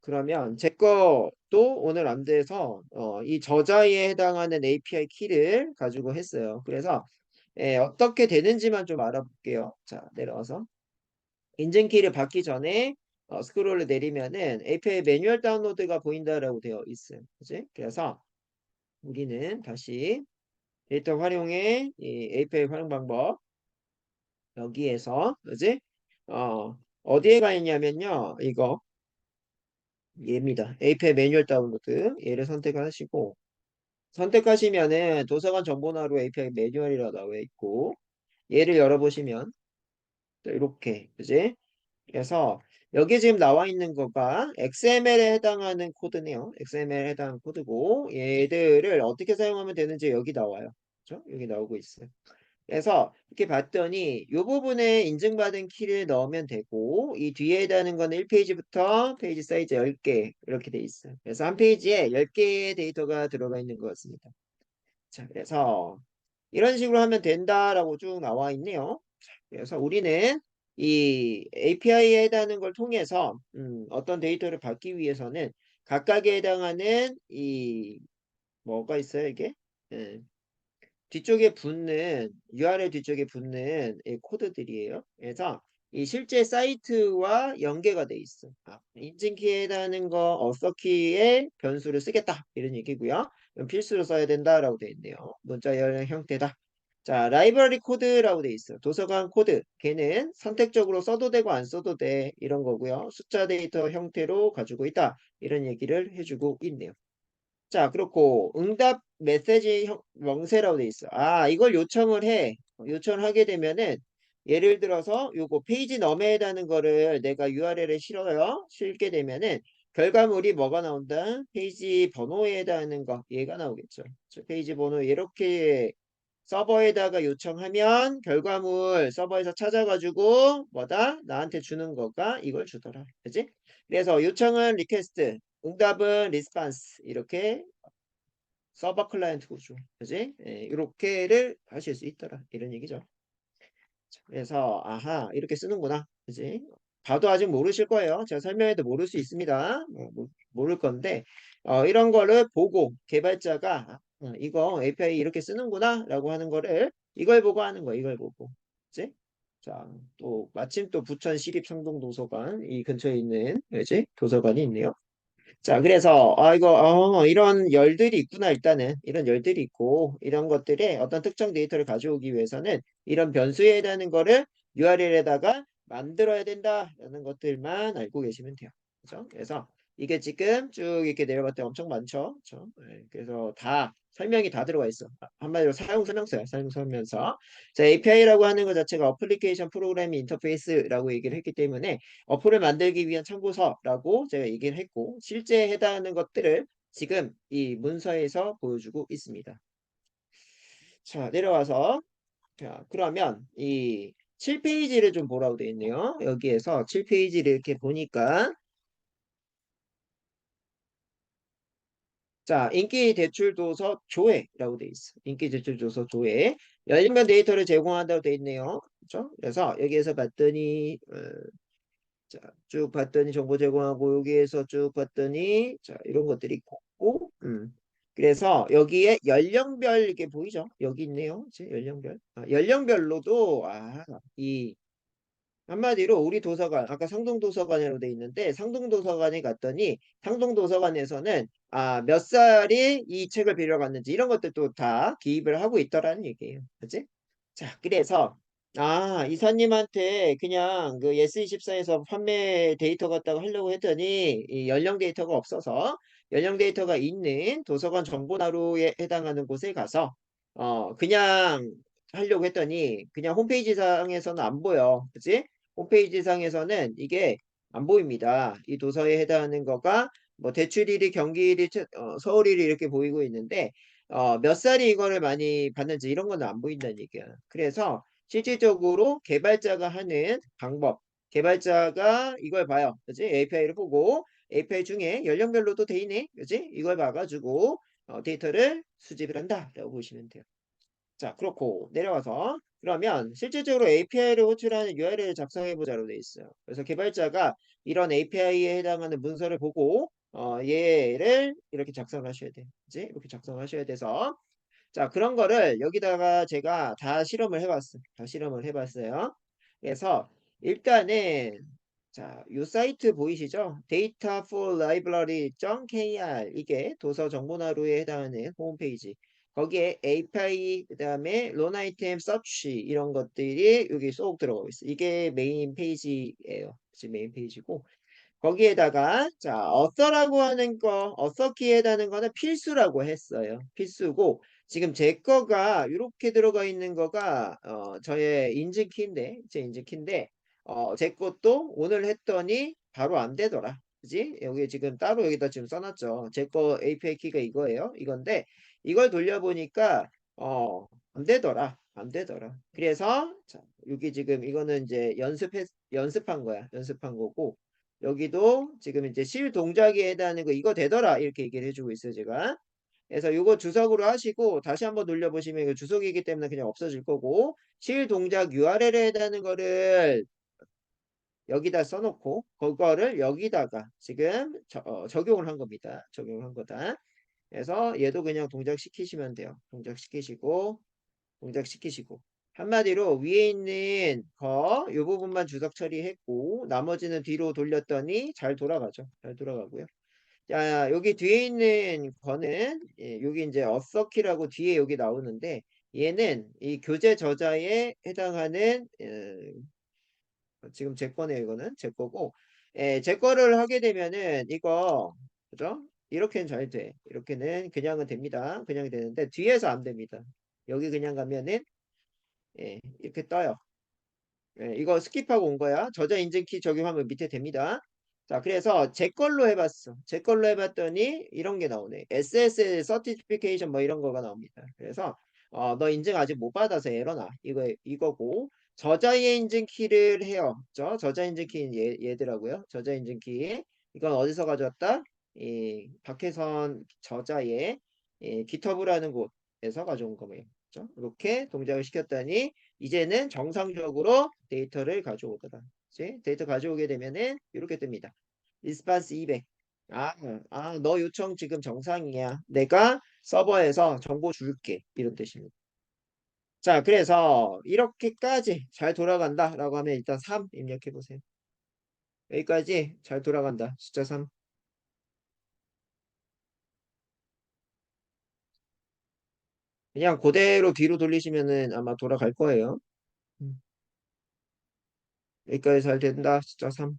그러면 제 것도 오늘 안 돼서 이 저자에 해당하는 API 키를 가지고 했어요. 그래서 어떻게 되는지만 좀 알아볼게요. 자, 내려와서 인증키를 받기 전에 스크롤을 내리면은 API 매뉴얼 다운로드가 보인다라고 되어 있어요. 그지? 그래서 우리는 다시 데이터 활용의 이 API 활용 방법 여기에서 그지? 어디에 가 있냐면요. 이거 얘입니다. API 매뉴얼 다운로드 얘를 선택하시고 선택하시면은 도서관 정보나로 API 매뉴얼이라고 나와 있고 얘를 열어보시면 이렇게 그지? 그래서 여기 지금 나와 있는 거가 XML에 해당하는 코드네요. XML에 해당하는 코드고 얘들을 어떻게 사용하면 되는지 여기 나와요. 그렇죠? 여기 나오고 있어요. 그래서 이렇게 봤더니 이 부분에 인증받은 키를 넣으면 되고 이 뒤에 해당하는 거는 1페이지부터 페이지 사이즈 10개 이렇게 돼 있어요. 그래서 한 페이지에 10개의 데이터가 들어가 있는 것 같습니다. 자, 그래서 이런 식으로 하면 된다라고 쭉 나와 있네요. 그래서 우리는 이 API에 해당하는 걸 통해서 어떤 데이터를 받기 위해서는 각각에 해당하는 이 뭐가 있어요, 이게? 예, 뒤쪽에 붙는 URL 뒤쪽에 붙는 이 코드들이에요. 그래서 이 실제 사이트와 연계가 돼 있어. 인증키에 해당하는 거 어서키의 변수를 쓰겠다 이런 얘기고요. 이건 필수로 써야 된다라고 돼 있네요. 문자 열량 형태다. 자, 라이브러리 코드라고 돼 있어. 도서관 코드. 걔는 선택적으로 써도 되고 안 써도 돼. 이런 거고요. 숫자 데이터 형태로 가지고 있다. 이런 얘기를 해주고 있네요. 자, 그렇고 응답 메시지 명세라고 돼 있어. 이걸 요청을 해. 요청을 하게 되면은 예를 들어서 요거 페이지 넘에다는 거를 내가 URL에 실어요. 실게 되면은 결과물이 뭐가 나온다? 페이지 번호에 해당하는 거 얘가 나오겠죠. 페이지 번호 이렇게 서버에다가 요청하면 결과물 서버에서 찾아가지고 뭐다? 나한테 주는 거가 이걸 주더라. 그지? 그래서 요청은 리퀘스트, 응답은 리스판스 이렇게 서버 클라이언트 구조. 그지? 이렇게를 하실 수 있더라. 이런 얘기죠. 자, 그래서 이렇게 쓰는구나. 그지? 봐도 아직 모르실 거예요. 제가 설명해도 모를 수 있습니다. 모를 건데 이런 거를 보고 개발자가 이거 API 이렇게 쓰는구나 라고 하는 거를 이걸 보고 하는 거예요. 이걸 보고. 그지? 자, 또 마침 또 부천 시립청동도서관 이 근처에 있는 그지? 도서관이 있네요. 자, 그래서 이거 이런 열들이 있구나. 일단은 이런 열들이 있고 이런 것들의 어떤 특정 데이터를 가져오기 위해서는 이런 변수에 해당하는 거를 URL에다가 만들어야 된다라는 것들만 알고 계시면 돼요. 그죠? 그래서 이게 지금 쭉 이렇게 내려갔더니 엄청 많죠. 그죠? 그래서 다 설명이 다 들어가 있어. 한마디로 사용 설명서야. 사용 설명서. 자, API라고 하는 것 자체가 어플리케이션 프로그래밍 인터페이스라고 얘기를 했기 때문에 어플을 만들기 위한 참고서라고 제가 얘기를 했고 실제 해당하는 것들을 지금 이 문서에서 보여주고 있습니다. 자, 내려와서 자, 그러면 이 7페이지를 좀 보라고 되어 있네요. 여기에서 7페이지를 이렇게 보니까 자, 인기 대출 도서 조회라고 되어 있어. 인기 대출 도서 조회. 열린면 데이터를 제공한다고 되어 있네요. 그렇죠? 그래서 여기에서 봤더니 자, 쭉 봤더니 정보 제공하고 여기에서 쭉 봤더니 자, 이런 것들이 있고 그래서 여기에 연령별 이게 보이죠? 여기 있네요. 이제 연령별. 연령별로도 이 한마디로 우리 도서관 아까 상동도서관이라고 돼 있는데 상동도서관에 갔더니 상동도서관에서는 몇 살이 이 책을 빌려갔는지 이런 것들도 다 기입을 하고 있더라는 얘기예요. 그치? 자, 그래서 이사님한테 그냥 그 예스24에서 판매 데이터 갖다가 하려고 했더니 이 연령 데이터가 없어서 연령 데이터가 있는 도서관 정보나루에 해당하는 곳에 가서 그냥 하려고 했더니 그냥 홈페이지 상에서는 안 보여. 그치? 홈페이지 상에서는 이게 안 보입니다. 이 도서에 해당하는 거가 뭐 대출일이 경기일이 서울일이 이렇게 보이고 있는데 몇 살이 이거를 많이 받는지 이런 거는 안 보인다는 얘기야. 그래서 실질적으로 개발자가 하는 방법 개발자가 이걸 봐요. 그치? API를 보고 API 중에 연령별로도 돼 있네. 그지? 이걸 봐가지고 데이터를 수집을 한다라고 보시면 돼요. 자, 그렇고 내려와서 그러면 실질적으로 API를 호출하는 URL을 작성해 보자로 돼 있어요. 그래서 개발자가 이런 API에 해당하는 문서를 보고 얘를 이렇게 작성을 하셔야 돼. 그지? 이렇게 작성하셔야 돼서 자, 그런 거를 여기다가 제가 다 실험을 해봤어. 다 실험을 해봤어요. 그래서 일단은 자, 이 사이트 보이시죠? data for library.kr 이게 도서 정보나루에 해당하는 홈페이지. 거기에 API 그다음에 론 아이템 서치 이런 것들이 여기 쏙 들어가고 있어. 이게 메인 페이지예요. 지금 메인 페이지고 거기에다가 자 어서라고 하는 거 어서 키에다는 거는 필수라고 했어요. 필수고 지금 제 거가 이렇게 들어가 있는 거가 저의 인증키인데 제 인증키인데 제 것도 오늘 했더니 바로 안 되더라. 그지? 여기 지금 따로 여기다 지금 써놨죠. 제 거 API 키가 이거예요. 이건데 이걸 돌려보니까 안 되더라. 안 되더라. 그래서 자, 여기 지금 이거는 이제 연습한 거야. 연습한 거고 여기도 지금 이제 실 동작에 해당하는 거 이거 되더라 이렇게 얘기를 해주고 있어요 제가. 그래서 이거 주석으로 하시고 다시 한번 돌려보시면 이거 주석이기 때문에 그냥 없어질 거고 실 동작 URL에 해당하는 거를 여기다 써놓고 그거를 여기다가 지금 적용을 한 겁니다. 적용을 한 거다. 그래서 얘도 그냥 동작시키시면 돼요. 동작시키시고 한마디로 위에 있는 이 부분만 주석 처리했고 나머지는 뒤로 돌렸더니 잘 돌아가죠. 잘 돌아가고요. 자, 여기 뒤에 있는 거는 여기 이제 어서키라고 뒤에 여기 나오는데 얘는 이 교재 저자에 해당하는 지금 제 거네요. 이거는 제 거고 제 거를 하게 되면은 이거 그죠? 이렇게는 잘 돼. 이렇게는 그냥은 됩니다. 그냥 되는데 뒤에서 안 됩니다. 여기 그냥 가면은 이렇게 떠요. 이거 스킵하고 온 거야. 저자 인증키 적용하면 밑에 됩니다. 자, 그래서 제 걸로 해봤어. 제 걸로 해봤더니 이런 게 나오네. SSL 서티피케이션 뭐 이런 거가 나옵니다. 그래서 너 인증 아직 못 받아서 에러나 이거고 저자의 인증키를 해요. 저자 인증키는 얘더라고요. 저자 인증키 이건 어디서 가져왔다? 이 박혜선 저자의 기터브라는 곳에서 가져온 거예요. 이렇게 동작을 시켰더니 이제는 정상적으로 데이터를 가져오더라. 그치? 데이터 가져오게 되면은 이렇게 뜹니다. 리스판스 200. 너 요청 지금 정상이야. 내가 서버에서 정보 줄게. 이런 뜻입니다. 자, 그래서 이렇게까지 잘 돌아간다라고 하면 일단 3 입력해 보세요. 여기까지 잘 돌아간다. 숫자 3. 그냥 그대로 뒤로 돌리시면은 아마 돌아갈 거예요. 음, 여기까지 잘 된다. 숫자 3.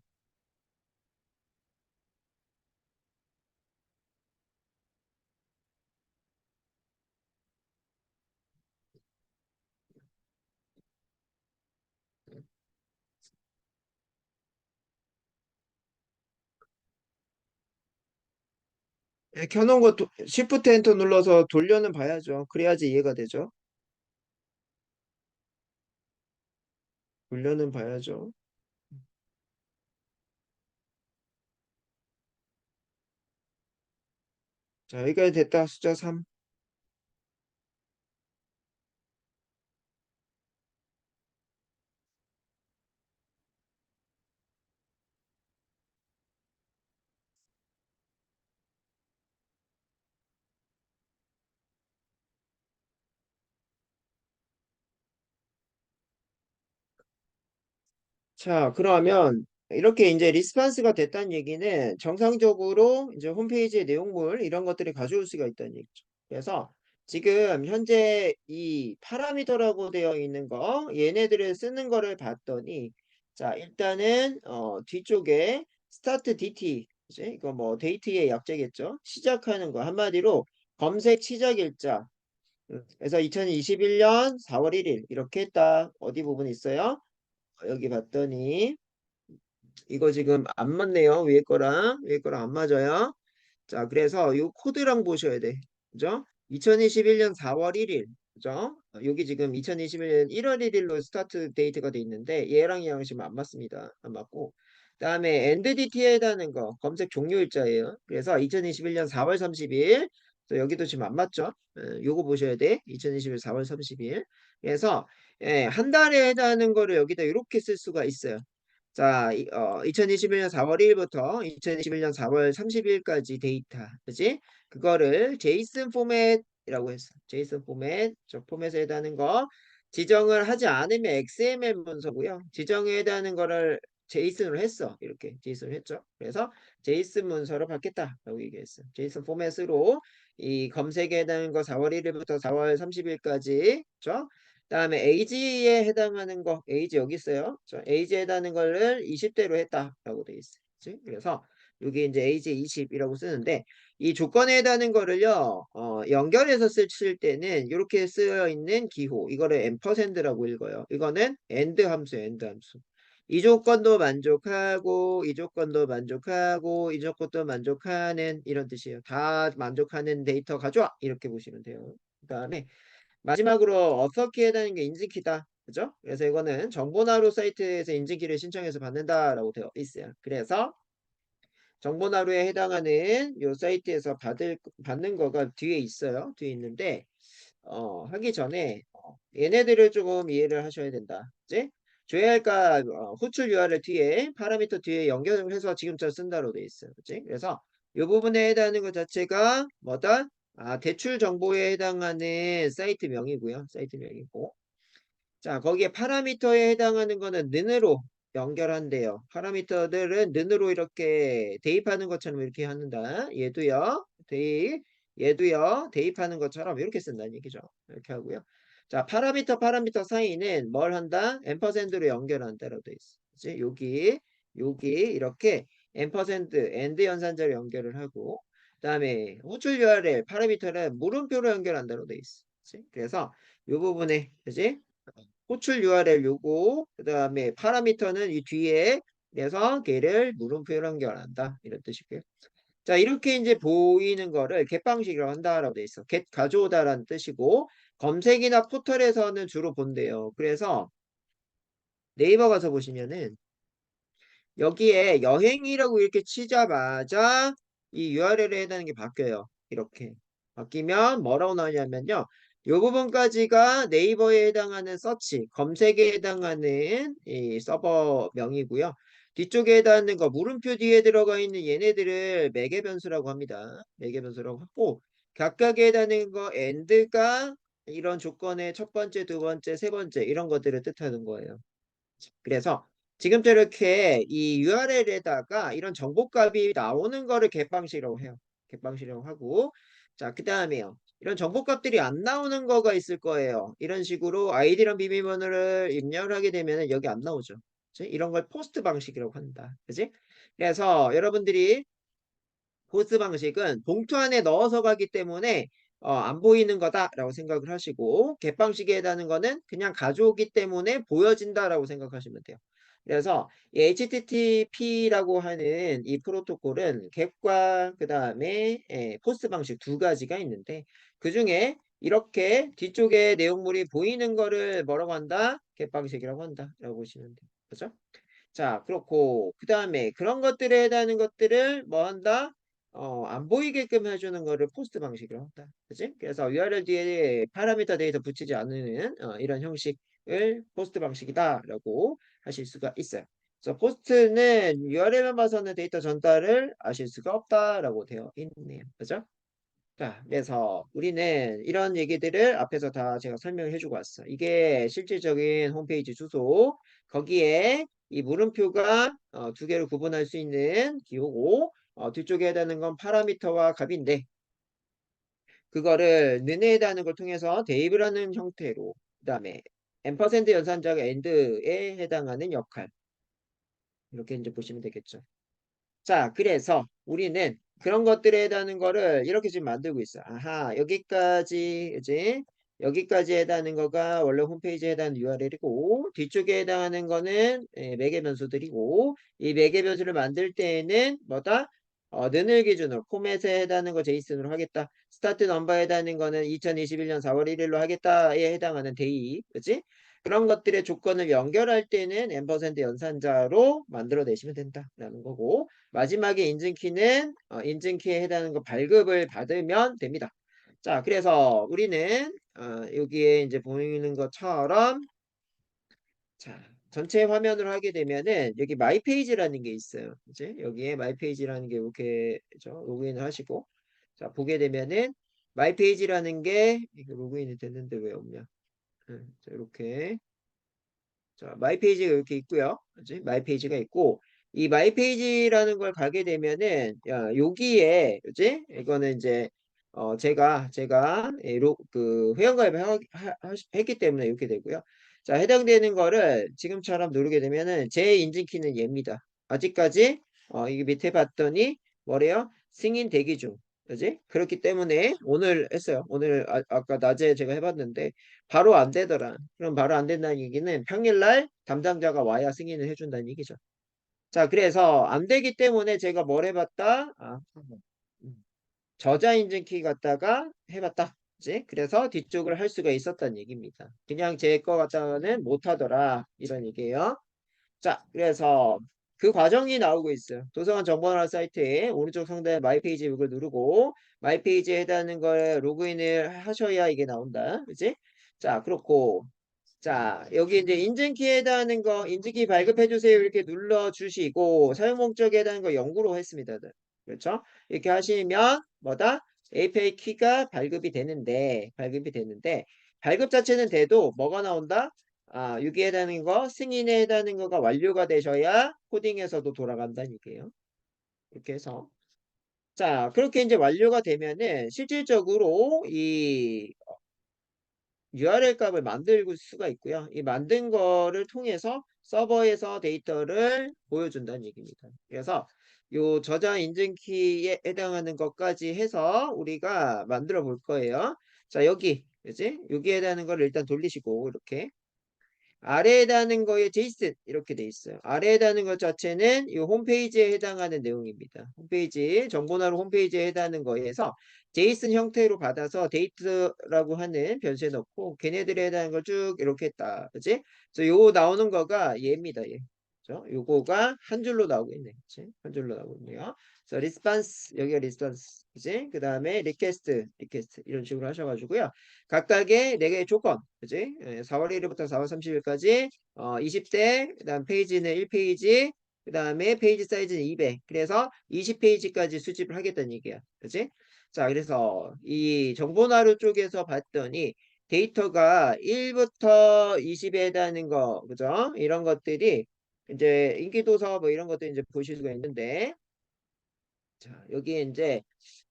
켜놓은 거 Shift 엔터 눌러서 돌려는 봐야죠. 그래야지 이해가 되죠. 돌려는 봐야죠. 자, 여기까지 됐다. 숫자 3. 자, 그러면 이렇게 이제 리스판스가 됐다는 얘기는 정상적으로 이제 홈페이지의 내용물 이런 것들이 가져올 수가 있다는 얘기죠. 그래서 지금 현재 이 파라미터라고 되어 있는 거 얘네들을 쓰는 거를 봤더니 자, 일단은 뒤쪽에 스타트 DT 이제 이거 뭐 데이트의 약자겠죠. 시작하는 거 한마디로 검색 시작 일자 그래서 2021년 4월 1일 이렇게 딱 어디 부분 있어요? 여기 봤더니 이거 지금 안 맞네요. 위에 거랑 안 맞아요. 자, 그래서 이 코드랑 보셔야 돼. 그죠? 2021년 4월 1일. 그죠? 여기 지금 2021년 1월 1일로 스타트 데이트가 돼 있는데 얘랑 지금 안 맞습니다. 안 맞고 다음에 NDDT에 해당하는 거 검색 종료일자예요. 그래서 2021년 4월 30일. 또 여기도 지금 안 맞죠? 요거 보셔야 돼. 2021년 4월 30일. 그래서 한 달에 해당하는 거를 여기다 이렇게 쓸 수가 있어요. 자, 2021년 4월 1일부터 2021년 4월 30일까지 데이터, 그지? 그거를 제이슨 포맷이라고 했어. 제이슨 포맷, 저 포맷에 해당하는 거 지정을 하지 않으면 XML 문서고요. 지정에 해당하는 거를 제이슨으로 했어. 이렇게 제이슨을 했죠. 그래서 제이슨 문서로 받겠다라고 얘기했어. 제이슨 포맷으로 이 검색에 해당하는 거 4월 1일부터 4월 30일까지, 그죠? 다음에 에이지에 해당하는 거, 에이지 여기 있어요. 에이지에 해당하는 거를 20대로 했다라고 돼 있어요. 그치? 그래서 여기 이제 에이지 20이라고 쓰는데 이 조건에 해당하는 거를요, 연결해서 쓸 때는 이렇게 쓰여 있는 기호, 이거를 앰퍼샌드라고 읽어요. 이거는 엔드 함수예요, 엔드 함수. 이 조건도 만족하고, 이 조건도 만족하고, 이 조건도 만족하는 이런 뜻이에요. 다 만족하는 데이터 가져와! 이렇게 보시면 돼요. 그 다음에 마지막으로 어떻게 해당하는 게 인증키다. 그죠? 그래서 이거는 정보나루 사이트에서 인증키를 신청해서 받는다라고 되어 있어요. 그래서 정보나루에 해당하는 요 사이트에서 받는 거가 뒤에 있어요. 뒤에 있는데, 하기 전에, 얘네들을 조금 이해를 하셔야 된다. 이제, 줘야 할까, 호출 URL 뒤에, 파라미터 뒤에 연결을 해서 지금처럼 쓴다로 돼 있어요. 그치? 그래서 요 부분에 해당하는 것 자체가 뭐다? 대출 정보에 해당하는 사이트 명이고요. 사이트 명이고. 자, 거기에 파라미터에 해당하는 거는 는으로 연결한대요. 파라미터들은 는으로 이렇게 대입하는 것처럼 이렇게 한다. 얘도요, 대입하는 것처럼 이렇게 쓴다는 얘기죠. 이렇게 하고요. 자, 파라미터 사이는 뭘 한다? 앰퍼샌드로 연결한다라고 돼 있어. 그치? 여기 이렇게 앰퍼샌드, 엔드 연산자로 연결을 하고, 그다음에 호출 URL, 파라미터를 물음표로 연결한다로 돼 있어. 그치? 그래서 이 부분에, 그지? 호출 URL 요거 그다음에 파라미터는 이 뒤에 내서 걔를 물음표로 연결한다 이런 뜻이고요. 자 이렇게 이제 보이는 거를 get 방식이라고 한다라고 돼 있어. get 가져오다라는 뜻이고 검색이나 포털에서는 주로 본대요. 그래서 네이버 가서 보시면은 여기에 여행이라고 이렇게 치자마자 이 URL에 해당하는 게 바뀌어요. 이렇게 바뀌면 뭐라고 나오냐면요. 이 부분까지가 네이버에 해당하는 서치, 검색에 해당하는 이 서버명이고요. 뒤쪽에 해당하는 거 물음표 뒤에 들어가 있는 얘네들을 매개 변수라고 합니다. 매개 변수라고 하고 각각에 해당하는 거 end가 이런 조건의 첫 번째, 두 번째, 세 번째 이런 것들을 뜻하는 거예요. 그래서 지금 저렇게 이 URL에다가 이런 정보값이 나오는 거를 겟방식이라고 해요. 겟방식이라고 하고 자, 그 다음에요. 이런 정보값들이 안 나오는 거가 있을 거예요. 이런 식으로 아이디랑 비밀번호를 입력을 하게 되면 여기 안 나오죠. 그치? 이런 걸 포스트 방식이라고 한다. 그지? 그래서 여러분들이 포스 방식은 봉투 안에 넣어서 가기 때문에 안 보이는 거다라고 생각을 하시고 갯방식에 해당하는 거는 그냥 가져오기 때문에 보여진다라고 생각하시면 돼요. 그래서 이 HTTP라고 하는 이 프로토콜은 겟과 그 다음에 포스 방식 두 가지가 있는데 그 중에 이렇게 뒤쪽에 내용물이 보이는 거를 뭐라고 한다? 겟 방식이라고 한다라고 보시면 돼요. 그죠? 자, 그렇고, 그 다음에 그런 것들에 해당하는 것들을 뭐 한다? 안 보이게끔 해주는 거를 포스트 방식으로 한다. 그치? 그래서 URL 뒤에 파라미터 데이터 붙이지 않는 이런 형식을 포스트 방식이다라고 하실 수가 있어요. 그래서 포스트는 URL만 봐서는 데이터 전달을 아실 수가 없다라고 되어 있네요. 그죠? 자, 그래서 우리는 이런 얘기들을 앞에서 다 제가 설명을 해주고 왔어. 이게 실질적인 홈페이지 주소. 거기에 이 물음표가 두 개를 구분할 수 있는 기호고, 뒤쪽에 해당하는 건 파라미터와 값인데, 그거를 는에 해당하는 걸 통해서 대입을 하는 형태로, 그 다음에 앰퍼샌드 연산자가 엔드에 해당하는 역할. 이렇게 이제 보시면 되겠죠. 자, 그래서 우리는 그런 것들에 해당하는 거를 이렇게 지금 만들고 있어. 아하, 여기까지, 이제, 여기까지 해당하는 거가 원래 홈페이지에 해당하는 URL이고, 뒤쪽에 해당하는 거는 매개 변수들이고, 이 매개 변수를 만들 때에는 뭐다? 는을 기준으로, 포맷에 해당하는 거 제이슨으로 하겠다. 스타트 넘버에 해당하는 거는 2021년 4월 1일로 하겠다에 해당하는 데이, 그치? 그런 것들의 조건을 연결할 때는 앰퍼센드 연산자로 만들어내시면 된다라는 거고 마지막에 인증키는 인증키에 해당하는 거 발급을 받으면 됩니다. 자, 그래서 우리는 여기에 이제 보이는 것처럼 자, 전체 화면으로 하게 되면은 여기 마이 페이지라는 게 있어요. 이제 여기에 마이 페이지라는 게 이렇게 로그인을 하시고 자, 보게 되면은 마이 페이지라는 게 이거 로그인이 됐는데 왜 없냐? 자, 이렇게 자, 마이 페이지가 이렇게 있고요. 그지? 마이 페이지가 있고 이 마이 페이지라는 걸 가게 되면은 여기에 그지? 이거는 이제 제가 그 회원가입을 했기 때문에 이렇게 되고요. 자, 해당되는 거를 지금처럼 누르게 되면은 제 인증키는 얘입니다. 아직까지 이게 밑에 봤더니 뭐래요? 승인 대기 중. 그지? 그렇기 때문에 오늘 했어요. 오늘 아까 낮에 제가 해봤는데 바로 안 되더라. 그럼 바로 안 된다는 얘기는 평일날 담당자가 와야 승인을 해준다는 얘기죠. 자, 그래서 안 되기 때문에 제가 뭘 해봤다? 저자인증키 갖다가 해봤다. 그지? 그래서 뒤쪽을 할 수가 있었다는 얘기입니다. 그냥 제 거 갖다가는 못하더라. 이런 얘기예요. 자, 그래서 그 과정이 나오고 있어요. 도서관 정보화 사이트에 오른쪽 상단에 마이 페이지 이걸 누르고 마이 페이지에 해당하는 걸 로그인을 하셔야 이게 나온다. 그지? 자, 그렇고 자, 여기 이제 인증키에 해당하는 거, 인증키 발급해 주세요. 이렇게 눌러 주시고 사용 목적에 해당하는 거 연구로 했습니다. 그렇죠? 이렇게 하시면 뭐다? API 키가 발급이 되는데 발급 자체는 돼도 뭐가 나온다? 여기에 해당하는 거, 승인에 해당하는 거가 완료가 되셔야 코딩에서도 돌아간다는 얘기예요. 이렇게 해서 자, 그렇게 이제 완료가 되면은 실질적으로 이 URL 값을 만들 수가 있고요. 이 만든 거를 통해서 서버에서 데이터를 보여준다는 얘기입니다. 그래서 요 저장 인증키에 해당하는 것까지 해서 우리가 만들어 볼 거예요. 자, 여기, 그지? 여기에 해당하는 거를 일단 돌리시고, 이렇게. 아래에 다는 거에 제이슨 이렇게 돼 있어요. 아래에 다는 것 자체는 이 홈페이지에 해당하는 내용입니다. 홈페이지 정보나루 홈페이지에 해당하는 거에서 제이슨 형태로 받아서 데이트라고 하는 변수에 넣고 걔네들에 해당하는 걸 쭉 이렇게 했다. 그지? 그래서 요 나오는 거가 얘입니다. 얘. 그죠? 요거가 한 줄로 나오고 있네. 그치? 한 줄로 나오고 있네요. 그래서 리스판스 여기가 리스판스. 그지? 그 다음에 리퀘스트 이런 식으로 하셔가지고요. 각각의 4개의 조건, 그지? 4월 1일부터 4월 30일까지 20대, 그다음 페이지는 1페이지, 그다음에 페이지 사이즈는 200. 그래서 20페이지까지 수집을 하겠다는 얘기야. 그지? 자, 그래서 이 정보나루 쪽에서 봤더니 데이터가 1부터 20에 해당하는 거, 그죠? 이런 것들이 이제 인기도서 뭐 이런 것들 이제 보실 수가 있는데 자, 여기에 이제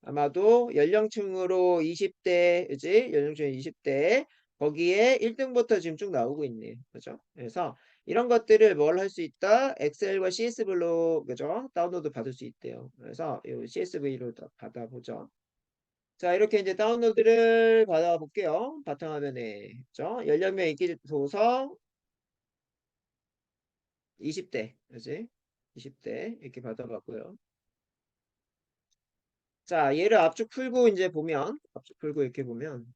아마도 연령층으로 20대, 그지? 연령층 20대, 거기에 1등부터 지금 쭉 나오고 있네요. 그죠? 그래서 이런 것들을 뭘 할 수 있다? 엑셀과 CSV로, 그죠? 다운로드 받을 수 있대요. 그래서 이 CSV로 받아보죠. 자, 이렇게 이제 다운로드를 받아볼게요. 바탕화면에, 그죠? 연령명 인기 도서 20대, 그지? 20대, 이렇게 받아봤고요. 자, 얘를 압축 풀고 이제 보면, 압축 풀고 이렇게 보면,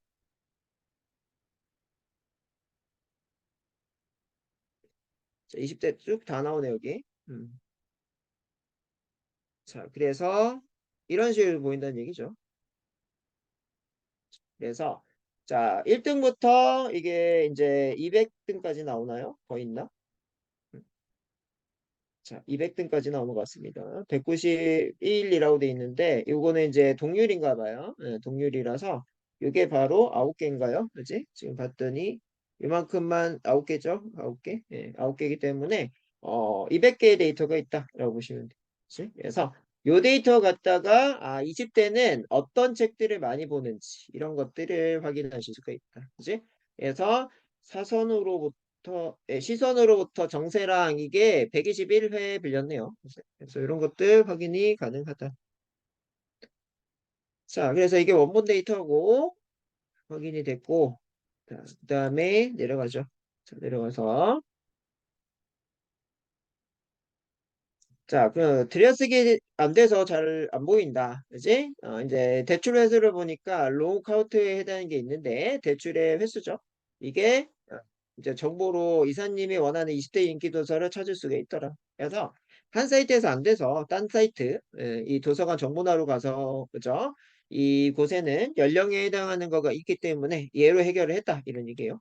자, 20대 쭉 다 나오네, 여기. 자, 그래서 이런 식으로 보인다는 얘기죠. 그래서, 자, 1등부터 이게 이제 200등까지 나오나요? 더 있나? 자, 200등까지 나오는 것 같습니다. 191이라고 돼 있는데, 요거는 이제 동률인가 봐요. 네, 동률이라서, 이게 바로 9개인가요? 그지? 지금 봤더니, 이만큼만 9개죠? 9개? 예, 9개이기 때문에, 200개의 데이터가 있다라고 보시면 돼요. 그치? 그래서, 요 데이터 갖다가, 20대는 어떤 책들을 많이 보는지, 이런 것들을 확인하실 수가 있다. 그지? 그래서, 사선으로부터 시선으로부터 정세랑 이게 121회 빌렸네요. 그래서 이런 것들 확인이 가능하다. 자, 그래서 이게 원본 데이터고 확인이 됐고, 자, 그다음에 내려가죠. 자, 내려가서 자, 그 들여쓰기 안 돼서 잘 안 보인다. 그지? 이제 대출 횟수를 보니까 로우 카운트에 해당하는 게 있는데 대출의 횟수죠. 이게 이제 정보로 이사님이 원하는 20대 인기 도서를 찾을 수가 있더라. 그래서 한 사이트에서 안 돼서 딴 사이트, 이 도서관 정보나로 가서, 그죠? 이곳에는 연령에 해당하는 거가 있기 때문에 얘로 해결을 했다. 이런 얘기예요.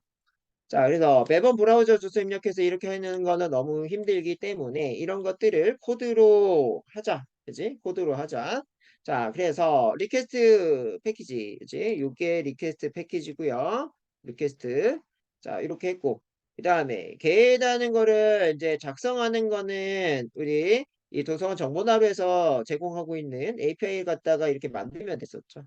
자, 그래서 매번 브라우저 주소 입력해서 이렇게 하는 거는 너무 힘들기 때문에 이런 것들을 코드로 하자. 그지? 코드로 하자. 자, 그래서 리퀘스트 패키지. 그지? 요게 리퀘스트 패키지고요. 리퀘스트. 자, 이렇게 했고. 그 다음에 계획하는 거를 이제 작성하는 거는 우리 이 도서관 정보나루에서 제공하고 있는 API 갖다가 이렇게 만들면 됐었죠.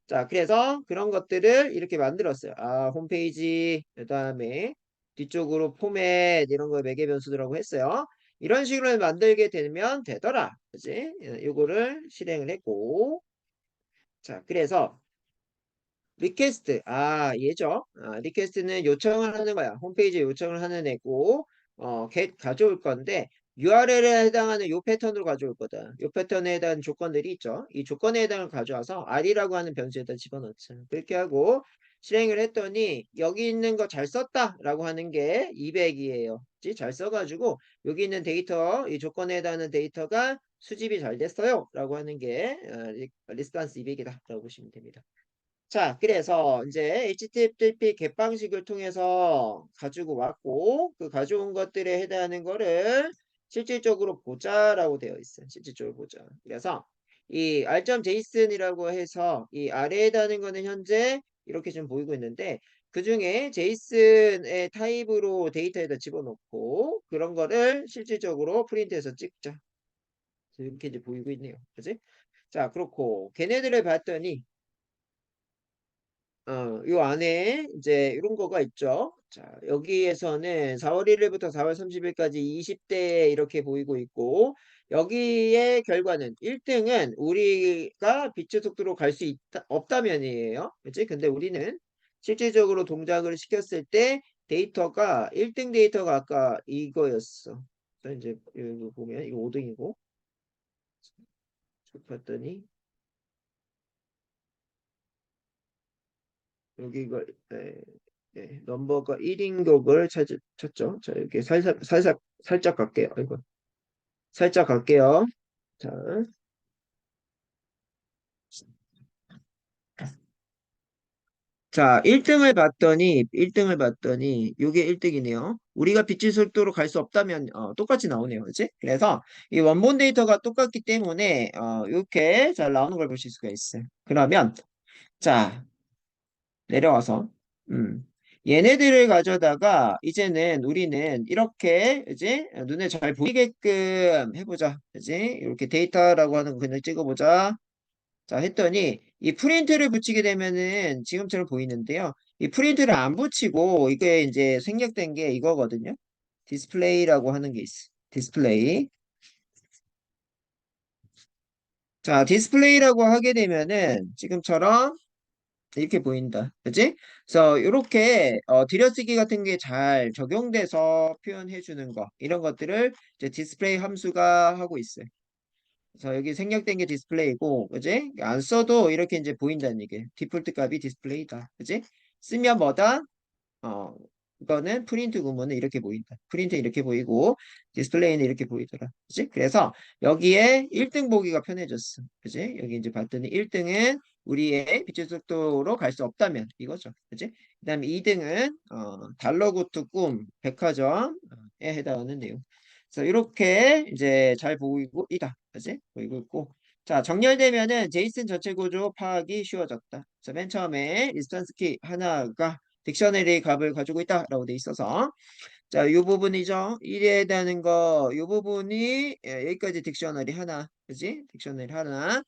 자, 그래서 그런 것들을 이렇게 만들었어요. 아, 홈페이지, 그 다음에 뒤쪽으로 포맷, 이런 거 매개 변수들하고 했어요. 이런 식으로 만들게 되면 되더라. 그지? 요거를 실행을 했고. 자, 그래서 리퀘스트. 아, 얘죠. 아, 리퀘스트는 요청을 하는 거야. 홈페이지에 요청을 하는 애고, get 가져올 건데, URL에 해당하는 요 패턴으로 가져올 거다. 요 패턴에 해당하는 조건들이 있죠. 이 조건에 해당을 가져와서 R이라고 하는 변수에다 집어넣죠. 그렇게 하고 실행을 했더니, 여기 있는 거 잘 썼다 라고 하는 게 200이에요. 잘 써가지고, 여기 있는 데이터, 이 조건에 해당하는 데이터가 수집이 잘 됐어요. 라고 하는 게, 리스판스 200이다. 라고 보시면 됩니다. 자, 그래서 이제 HTTP 겟 방식을 통해서 가지고 왔고, 그 가져온 것들에 해당하는 거를 실질적으로 보자라고 되어 있어요. 실질적으로 보자. 그래서 이 r.json이라고 해서 이 아래에 해당하는 거는 현재 이렇게 좀 보이고 있는데, 그 중에 제이슨의 타입으로 데이터에다 집어넣고, 그런 거를 실질적으로 프린트해서 찍자. 이렇게 이제 보이고 있네요. 그지? 자, 그렇고, 걔네들을 봤더니, 요 안에 이제 이런 거가 있죠. 자, 여기에서는 4월 1일부터 4월 30일까지 20대 이렇게 보이고 있고, 여기의 결과는 1등은 우리가 빛의 속도로 갈 수 없다면이에요. 그치? 근데 우리는 실질적으로 동작을 시켰을 때 데이터가 1등 데이터가 아까 이거였어. 그래서 이제 여기 보면 이거 5등이고, 봤더니 여기 이거 넘버가 1인 곡을 찾죠. 자, 이렇게 살짝 갈게요. 아이고, 살짝 갈게요. 자, 자, 1등을 봤더니, 요게 1등이네요. 우리가 빛의 속도로 갈 수 없다면, 똑같이 나오네요. 그치? 그래서, 이 원본 데이터가 똑같기 때문에, 이렇게 잘 나오는 걸 보실 수가 있어요. 그러면, 자, 내려와서 얘네들을 가져다가 이제는 우리는 이렇게 이제 눈에 잘 보이게끔 해보자. 그지? 이렇게 데이터라고 하는 거 그냥 찍어보자. 자, 했더니 이 프린트를 붙이게 되면은 지금처럼 보이는데요. 이 프린트를 안 붙이고 이게 이제 생략된 게 이거거든요. 디스플레이라고 하는 게 있어. 디스플레이. 자, 디스플레이라고 하게 되면은 지금처럼 이렇게 보인다. 그치? 그래서 이렇게 들여쓰기 같은 게 잘 적용돼서 표현해 주는 거 이런 것들을 이제 디스플레이 함수가 하고 있어요. 그래서 여기 생략된 게 디스플레이고, 그지? 안 써도 이렇게 이제 보인다는 얘기예요. 디폴트 값이 디스플레이다. 그지? 쓰면 뭐다? 어, 이거는 프린트 구문은 이렇게 보인다. 프린트 이렇게 보이고, 디스플레이는 이렇게 보이더라. 그지? 그래서 여기에 1등 보기가 편해졌어. 그지? 여기 이제 봤더니 1등은 우리의 빛의 속도로 갈 수 없다면 이거죠. 그지? 그 다음에 2등은 달러구트 꿈 백화점에 해당하는 내용. 그래서 이렇게 이제 잘 보이고 있다. 그지? 보이고 있고. 자, 정렬되면은 제이슨 전체 구조 파악이 쉬워졌다. 그래서 맨 처음에 인스턴스 키 하나가 딕셔너리 값을 가지고 있다라고 돼 있어서 자, 이 부분이죠. 1에 해당하는 거, 이 부분이 여기까지 딕셔너리 하나, 그지? 딕셔너리 하나.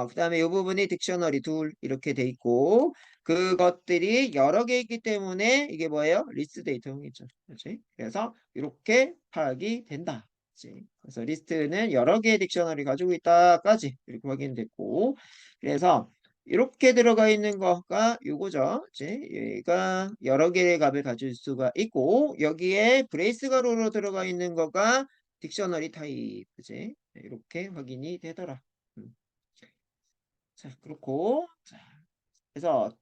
그다음에 이 부분이 딕셔너리 둘 이렇게 돼 있고 그것들이 여러 개 있기 때문에 이게 뭐예요? 리스트 데이터형이죠. 그지? 그래서 이렇게 파악이 된다. 그지? 그래서 리스트는 여러 개의 딕셔너리 가지고 있다까지 이렇게 확인됐고 그래서 이렇게 들어가 있는 거가 요거죠. 이제 얘가 여러 개의 값을 가질 수가 있고 여기에 브레이스 가로로 들어가 있는 거가 딕셔너리 타입. 그지? 이렇게 확인이 되더라. 자, 그렇고 자, 그래서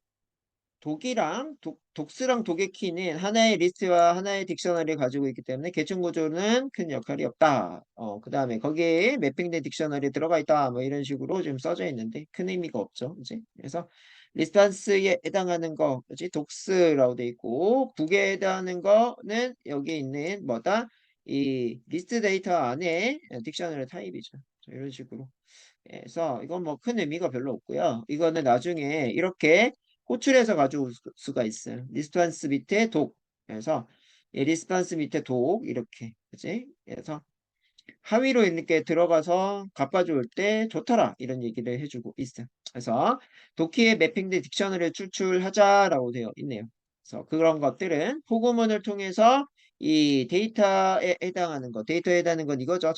독이랑 독스랑 독의 키는 하나의 리스트와 하나의 딕셔너리를 가지고 있기 때문에 계층 구조는 큰 역할이 없다. 그 다음에 거기에 매핑된 딕셔너리 들어가 있다. 뭐 이런 식으로 지금 써져 있는데 큰 의미가 없죠. 이제 그래서 리스판스에 해당하는 거, 그지? 독스라고 돼 있고 북에 해당하는 거는 여기 있는 뭐다? 이 리스트 데이터 안에 딕셔너리 타입이죠. 이런 식으로. 그래서 이건 뭐 큰 의미가 별로 없고요. 이거는 나중에 이렇게 호출해서 가져올 수가 있어요. 리스판스 밑에 독. 그래서 이 리스판스 밑에 독 이렇게 그지? 그래서 하위로 이렇게 들어가서 갚아줄 때 좋더라 이런 얘기를 해주고 있어요. 그래서 도키의 매핑된 딕셔너리를 추출하자라고 되어 있네요. 그래서 그런 것들은 포구문을 통해서 이 데이터에 해당하는 것, 데이터에 해당하는 건 이거죠.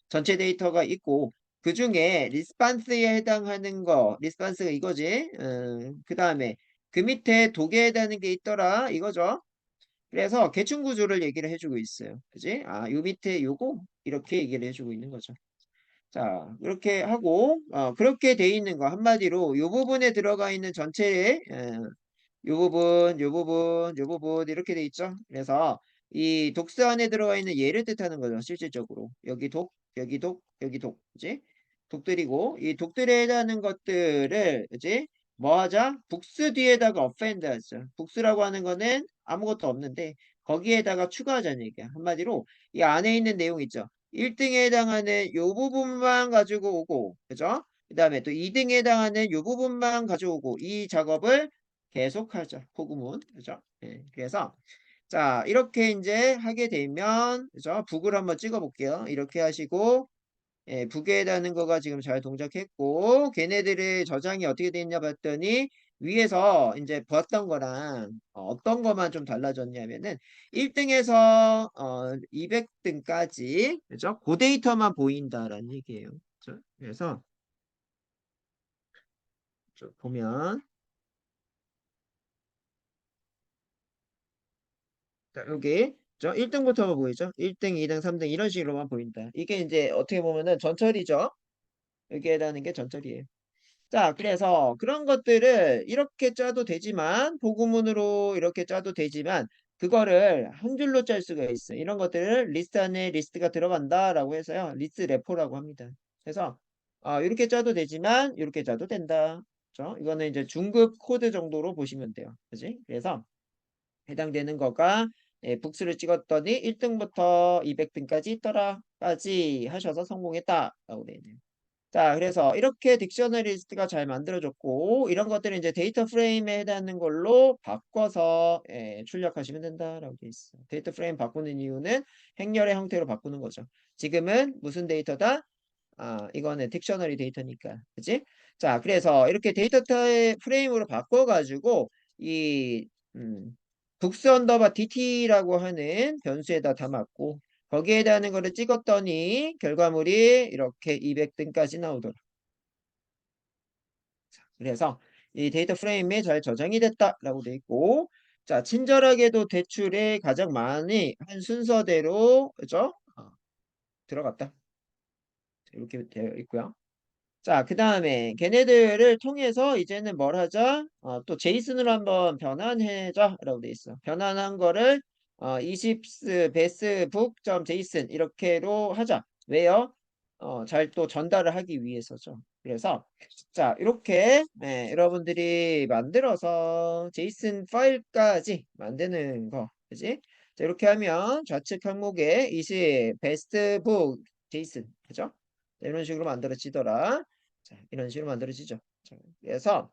전체 데이터가 있고 그 중에 리스판스에 해당하는 거, 리스판스가 이거지. 그 다음에 그 밑에 독에 해당하는 게 있더라 이거죠. 그래서 계층 구조를 얘기를 해주고 있어요. 그지? 요 밑에 요거 이렇게 얘기를 해주고 있는 거죠. 자, 그렇게 하고 그렇게 돼 있는 거 한마디로 요 부분에 들어가 있는 전체의 요 부분, 요 부분, 요 부분 이렇게 돼 있죠. 그래서 이 독스 안에 들어가 있는 얘를 뜻하는 거죠. 실질적으로 여기 독, 여기 독, 여기 독, 그지? 독들이고 이 독들에 해당하는 것들을 그지? 뭐 하자? 북스 뒤에다가 append 하죠. 북스라고 하는 거는 아무것도 없는데 거기에다가 추가하자는 얘기야. 한마디로 이 안에 있는 내용 있죠. 1등에 해당하는 요 부분만 가지고 오고, 그죠? 그 다음에 또 2등에 해당하는 요 부분만 가져오고 이 작업을 계속하죠. 포구문. 그죠? 예, 그래서 자, 이렇게 이제 하게 되면 그죠? 북을 한번 찍어 볼게요. 이렇게 하시고 예, 북에 해당하는 거가 지금 잘 동작했고 걔네들의 저장이 어떻게 돼 있냐 봤더니 위에서 이제 봤던 거랑 어떤 거만 좀 달라졌냐면은 1등에서 200등까지 그죠? 그 데이터만 보인다라는 얘기예요. 그죠? 그래서 보면 자, 여기 저 1등부터 보이죠? 1등, 2등, 3등 이런 식으로만 보인다. 이게 이제 어떻게 보면은 전철이죠. 여기에다는 게 전철이에요. 자, 그래서 그런 것들을 이렇게 짜도 되지만 보구문으로 이렇게 짜도 되지만 그거를 한 줄로 짤 수가 있어요. 이런 것들을 리스트 안에 리스트가 들어간다라고 해서요. 리스트 레포라고 합니다. 그래서 이렇게 짜도 되지만 이렇게 짜도 된다. 그렇죠? 이거는 이제 중급 코드 정도로 보시면 돼요. 그지? 그래서 해당되는 거가 북스를 찍었더니 1등부터 200등까지 있더라까지 하셔서 성공했다라고 되어 있네요. 자, 그래서 이렇게 딕셔너리 리스트가 잘 만들어졌고 이런 것들은 이제 데이터 프레임에 해당하는 걸로 바꿔서 출력하시면 된다라고 되어 있어요. 데이터 프레임 바꾸는 이유는 행렬의 형태로 바꾸는 거죠. 지금은 무슨 데이터다? 이거는 딕셔너리 데이터니까. 그치? 자, 그래서 이렇게 데이터 프레임으로 바꿔가지고 이 북스 언더바 DT라고 하는 변수에다 담았고 거기에 해당하는 거를 찍었더니 결과물이 이렇게 200등까지 나오더라. 그래서 이 데이터 프레임에 잘 저장이 됐다라고 돼 있고 자, 친절하게도 대출에 가장 많이 한 순서대로 그죠? 들어갔다. 이렇게 되어 있고요. 자, 그 다음에 걔네들을 통해서 이제는 뭘 하자? 또 제이슨으로 한번 변환해자 라고 돼 있어. 변환한 거를 20 베스 북 제이슨 이렇게로 하자. 왜요? 잘 또 전달을 하기 위해서죠. 그래서 자, 이렇게 여러분들이 만들어서 제이슨 파일까지 만드는 거. 그지? 자, 이렇게 하면 좌측 항목에 20 베스트 북 제이슨. 그죠? 자, 이런 식으로 만들어지더라. 자, 이런 식으로 만들어지죠. 자, 그래서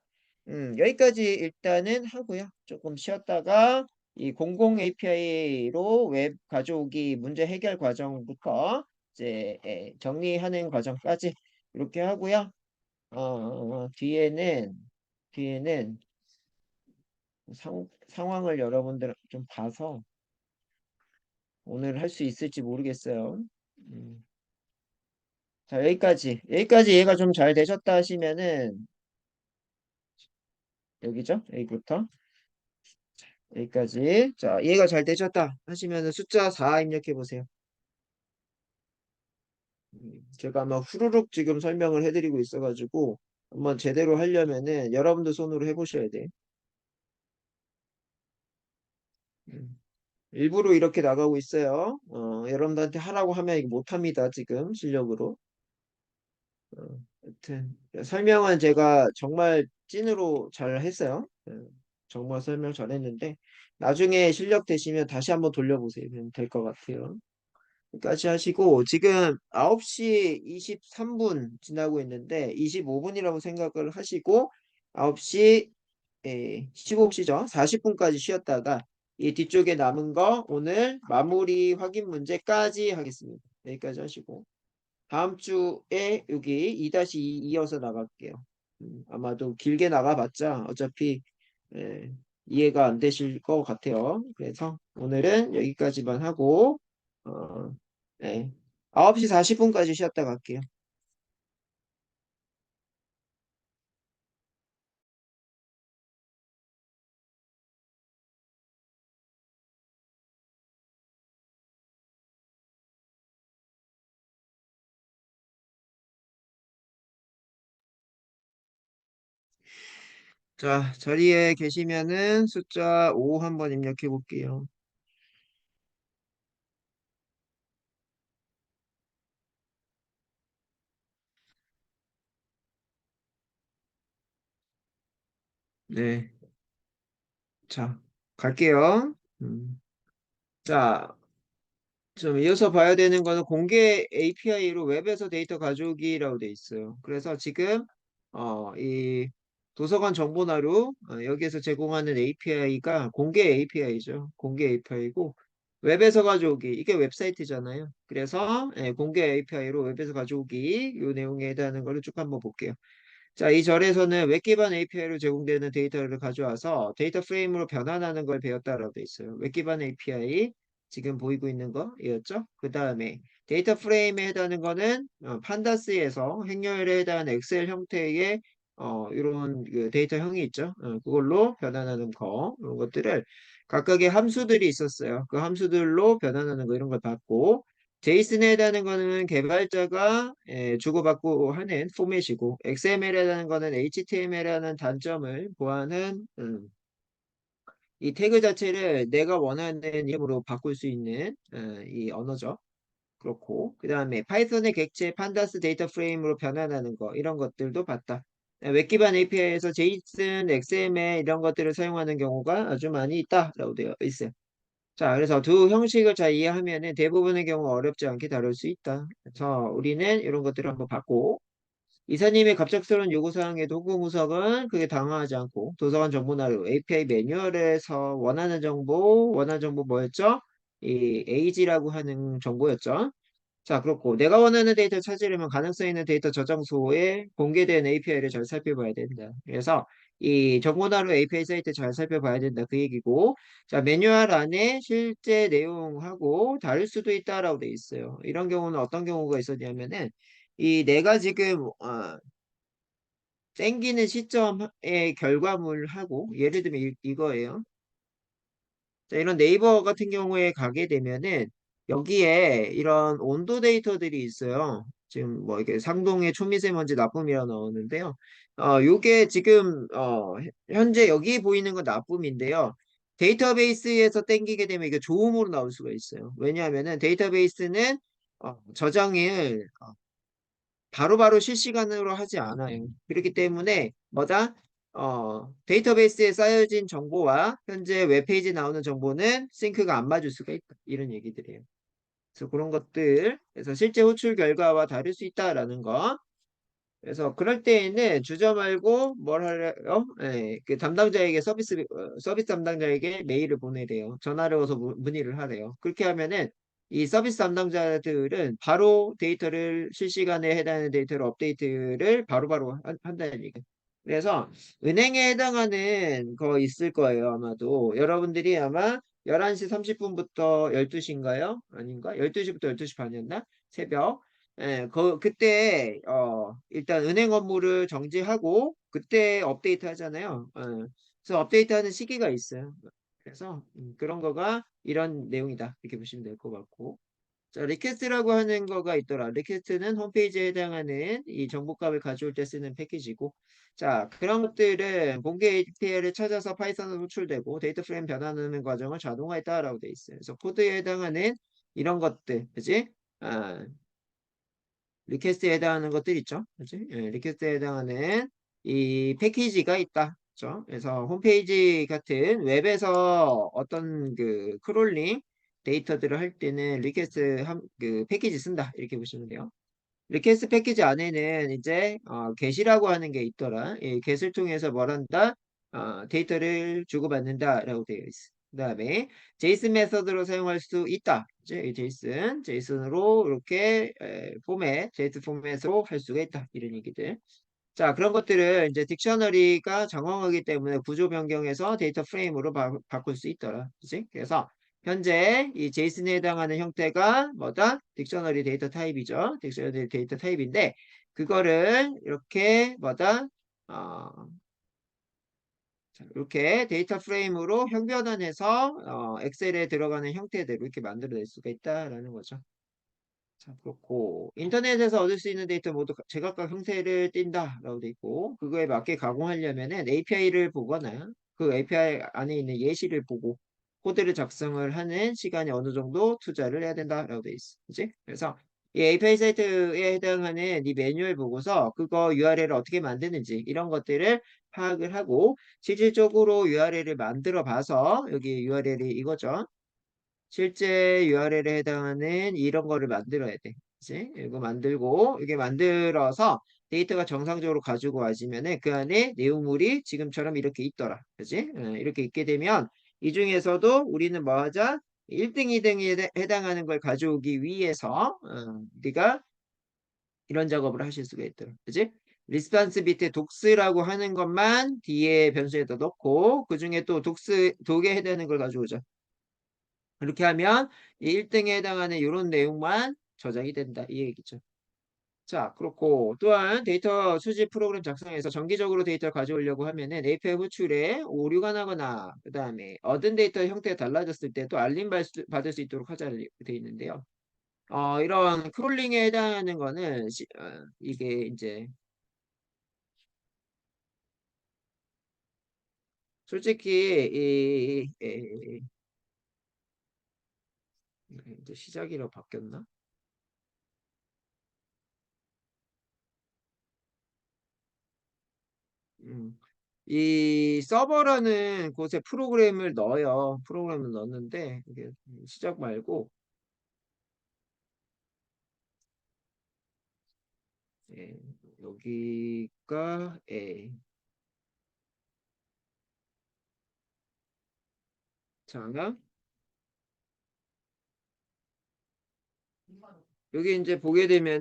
여기까지 일단은 하고요. 조금 쉬었다가 이 공공 API로 웹 가져오기 문제 해결 과정부터 이제 정리하는 과정까지 이렇게 하고요. 뒤에는 상황을 여러분들 좀 봐서 오늘 할 수 있을지 모르겠어요. 음, 자, 여기까지 얘가 좀 잘 되셨다 하시면은 여기죠? 여기부터 여기까지. 자, 이해가 잘 되셨다 하시면은 숫자 4 입력해 보세요. 제가 아마 후루룩 지금 설명을 해드리고 있어가지고 한번 제대로 하려면은 여러분들 손으로 해보셔야 돼. 음. 일부러 이렇게 나가고 있어요. 여러분들한테 하라고 하면 이거 못합니다. 지금 실력으로. 하여튼 설명은 제가 정말 찐으로 잘 했어요. 정말 설명 잘했는데 나중에 실력 되시면 다시 한번 돌려보세요. 될 것 같아요. 까지 하시고 지금 9시 23분 지나고 있는데 25분이라고 생각을 하시고 9시 15시죠. 40분까지 쉬었다가 이 뒤쪽에 남은 거 오늘 마무리 확인 문제까지 하겠습니다. 여기까지 하시고 다음 주에 여기 2-2 이어서 나갈게요. 아마도 길게 나가봤자 어차피 예, 이해가 안 되실 것 같아요. 그래서 오늘은 여기까지만 하고 어, 네. 9시 40분까지 쉬었다 갈게요. 자, 자리에 계시면은 숫자 5 한번 입력해 볼게요. 네. 자, 갈게요. 자, 좀 이어서 봐야 되는 거는 공개 API로 웹에서 데이터 가져오기라고 돼 있어요. 그래서 지금 이 도서관 정보나루 여기에서 제공하는 API가 공개 API죠. 공개 API고 웹에서 가져오기 이게 웹사이트잖아요. 그래서 공개 API로 웹에서 가져오기 이 내용에 해당하는 거를 쭉 한번 볼게요. 자, 이 절에서는 웹 기반 API로 제공되는 데이터를 가져와서 데이터 프레임으로 변환하는 걸 배웠다라고 돼 있어요. 웹 기반 API 지금 보이고 있는 거였죠? 그 다음에 데이터 프레임에 해당하는 거는 판다스에서 행렬에 해당하는 엑셀 형태의 이런 그 데이터형이 있죠. 그걸로 변환하는 거 이런 것들을 각각의 함수들이 있었어요. 그 함수들로 변환하는 거 이런 걸 봤고 제이슨에 해당하는 거는 개발자가 주고받고 하는 포맷이고 XML이라는 거는 HTML이라는 단점을 보완한 이 태그 자체를 내가 원하는 이름으로 바꿀 수 있는 이 언어죠. 그렇고 그 다음에 파이썬의 객체 판다스 데이터 프레임으로 변환하는 거 이런 것들도 봤다. 웹 기반 API에서 제이슨, XML 이런 것들을 사용하는 경우가 아주 많이 있다라고 되어 있어요. 자, 그래서 두 형식을 잘 이해하면은 대부분의 경우 어렵지 않게 다룰 수 있다. 그래서 우리는 이런 것들을 한번 봤고, 이사님의 갑작스러운 요구사항에도 홍보무석은 그게 당황하지 않고 도서관 정보나루 API 매뉴얼에서 원하는 정보 뭐였죠? 이 AG라고 하는 정보였죠. 자, 그렇고 내가 원하는 데이터를 찾으려면 가능성 있는 데이터 저장소에 공개된 API를 잘 살펴봐야 된다. 그래서 이 정보나루 API 사이트 잘 살펴봐야 된다. 그 얘기고. 자, 매뉴얼 안에 실제 내용하고 다를 수도 있다라고 돼 있어요. 이런 경우는 어떤 경우가 있었냐면은 이 내가 지금 땡기는 시점의 결과물하고 예를 들면 이거예요. 자, 이런 네이버 같은 경우에 가게 되면은 여기에 이런 온도 데이터들이 있어요. 지금 뭐 이게 상동의 초미세먼지 나쁨이라 나오는데요. 요게 지금 현재 여기 보이는 건 나쁨인데요. 데이터베이스에서 땡기게 되면 이게 좋음으로 나올 수가 있어요. 왜냐하면은 데이터베이스는 저장을 바로바로 실시간으로 하지 않아요. 그렇기 때문에 뭐다? 데이터베이스에 쌓여진 정보와 현재 웹페이지에 나오는 정보는 싱크가 안 맞을 수가 있다. 이런 얘기들이에요. 그래서 그런 것들, 그래서 실제 호출 결과와 다를 수 있다라는 거. 그래서 그럴 때에는 주저 말고 뭘 하래요? 그 담당자에게 서비스 담당자에게 메일을 보내래요. 전화를 걸어서 문의를 하래요. 그렇게 하면은 이 서비스 담당자들은 바로 데이터를 실시간에 해당하는 데이터를 업데이트를 바로바로 한다는 얘기. 그래서 은행에 해당하는 거 있을 거예요. 아마도 여러분들이 아마 11시 30분부터 12시인가요? 아닌가? 12시부터 12시 반이었나? 새벽. 그때, 일단 은행 업무를 정지하고, 그때 업데이트 하잖아요. 그래서 업데이트 하는 시기가 있어요. 그래서, 그런 거가 이런 내용이다. 이렇게 보시면 될 것 같고. 자, 리퀘스트라고 하는 거가 있더라. 리퀘스트는 홈페이지에 해당하는 이 정보값을 가져올 때 쓰는 패키지고. 자, 그런 것들은 공개 API를 찾아서 파이썬으로 호출되고 데이터 프레임 변환하는 과정을 자동화했다라고 돼 있어요. 그래서 코드에 해당하는 이런 것들, 그지? 아, 리퀘스트에 해당하는 것들 있죠. 그지? 예, 리퀘스트에 해당하는 이 패키지가 있다. 그죠? 그래서 홈페이지 같은 웹에서 어떤 그 크롤링 데이터들을 할 때는 리퀘스트 그 패키지 쓴다. 이렇게 보시면 돼요. 리퀘스트 패키지 안에는 이제 get이라고 하는 게 있더라. 이 get을 통해서 뭘 한다? 데이터를 주고받는다라고 되어 있어. 그다음에 제이슨 메서드로 사용할 수 있다. 이제 이 제이슨으로 이렇게 포맷, 제이슨 포맷으로 할 수가 있다. 이런 얘기들. 자, 그런 것들을 이제 딕셔너리가 정황하기 때문에 구조 변경해서 데이터 프레임으로 바꿀 수 있더라. 그치? 그래서 현재 이 제이슨에 해당하는 형태가 뭐다? 딕셔너리 데이터 타입이죠. 딕셔너리 데이터 타입인데 그거를 이렇게 뭐다? 어, 자, 이렇게 데이터 프레임으로 형변환해서 엑셀에 들어가는 형태대로 이렇게 만들어낼 수가 있다라는 거죠. 자, 그렇고 인터넷에서 얻을 수 있는 데이터 모두 제각각 형태를 띈다라고 돼 있고 그거에 맞게 가공하려면은 API를 보거나 그 API 안에 있는 예시를 보고 코드를 작성을 하는 시간이 어느 정도 투자를 해야 된다라고 돼 있어. 그지? 그래서 이 API 사이트에 해당하는 이 매뉴얼 보고서 그거 URL을 어떻게 만드는지 이런 것들을 파악을 하고 실질적으로 URL을 만들어 봐서 여기 URL이 이거죠. 실제 URL에 해당하는 이런 거를 만들어야 돼. 그치? 이거 만들고, 이게 만들어서 데이터가 정상적으로 가지고 와지면은 그 안에 내용물이 지금처럼 이렇게 있더라. 그치? 이렇게 있게 되면 이 중에서도 우리는 뭐 하자? 1등, 2등에 해당하는 걸 가져오기 위해서, 우리가 이런 작업을 하실 수가 있더라. 그치? 리스판스 밑에 독스라고 하는 것만 뒤에 변수에다 넣고, 그 중에 또 독에 해당하는 걸 가져오자. 이렇게 하면 1등에 해당하는 이런 내용만 저장이 된다. 이 얘기죠. 자, 그렇고 또한 데이터 수집 프로그램 작성해서 정기적으로 데이터를 가져오려고 하면은 API 호출에 오류가 나거나 그 다음에 얻은 데이터 형태가 달라졌을 때 또 알림 받을 수 있도록 하자 되어 있는데요. 이런 크롤링에 해당하는 거는 이게 이제 솔직히 이제 시작이라고 바뀌었나? 음. 이 서버라는 곳에 프로그램을 넣어요. 프로그램을 넣었는데 이게 시작 말고 예, 여기가 잠깐 여기 이제 보게 되면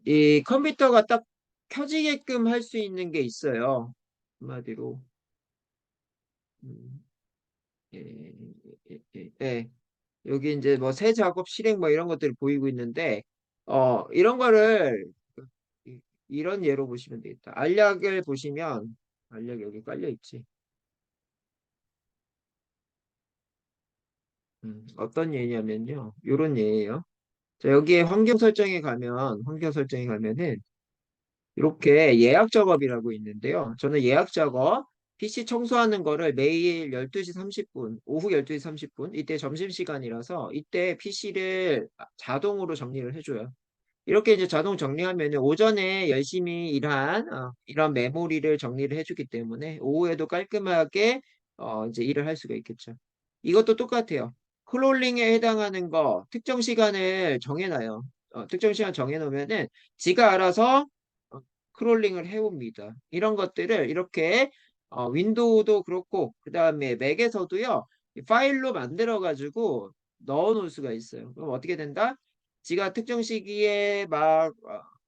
이 컴퓨터가 딱 켜지게끔 할 수 있는 게 있어요. 한마디로 음, 예, 예. 여기 이제 뭐 새 작업 실행 뭐 이런 것들이 보이고 있는데 이런 거를 이런 예로 보시면 되겠다. 알약을 보시면 알약 여기 깔려 있지. 어떤 예냐면요. 요런 예예요. 자, 여기에 환경 설정에 가면은 이렇게 예약 작업이라고 있는데요. 저는 예약 작업 PC 청소하는 거를 매일 12시 30분, 오후 12시 30분, 이때 점심시간이라서 이때 PC를 자동으로 정리를 해줘요. 이렇게 이제 자동 정리하면 오전에 열심히 일한 이런 메모리를 정리를 해주기 때문에 오후에도 깔끔하게 이제 일을 할 수가 있겠죠. 이것도 똑같아요. 크롤링에 해당하는 거 특정 시간을 정해놔요. 특정 시간 정해놓으면은 지가 알아서 크롤링을 해옵니다. 이런 것들을 이렇게 윈도우도 그렇고 그 다음에 맥에서도요 파일로 만들어 가지고 넣어 놓을 수가 있어요. 그럼 어떻게 된다? 지가 특정 시기에 막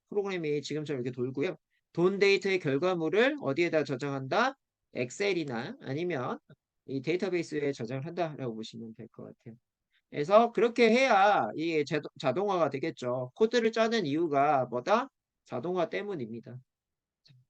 프로그램이 지금처럼 이렇게 돌고요. 돈 데이터의 결과물을 어디에다 저장한다? 엑셀이나 아니면 이 데이터베이스에 저장을 한다라고 보시면 될 것 같아요. 그래서 그렇게 해야 이게 자동화가 되겠죠. 코드를 짜는 이유가 뭐다? 자동화 때문입니다.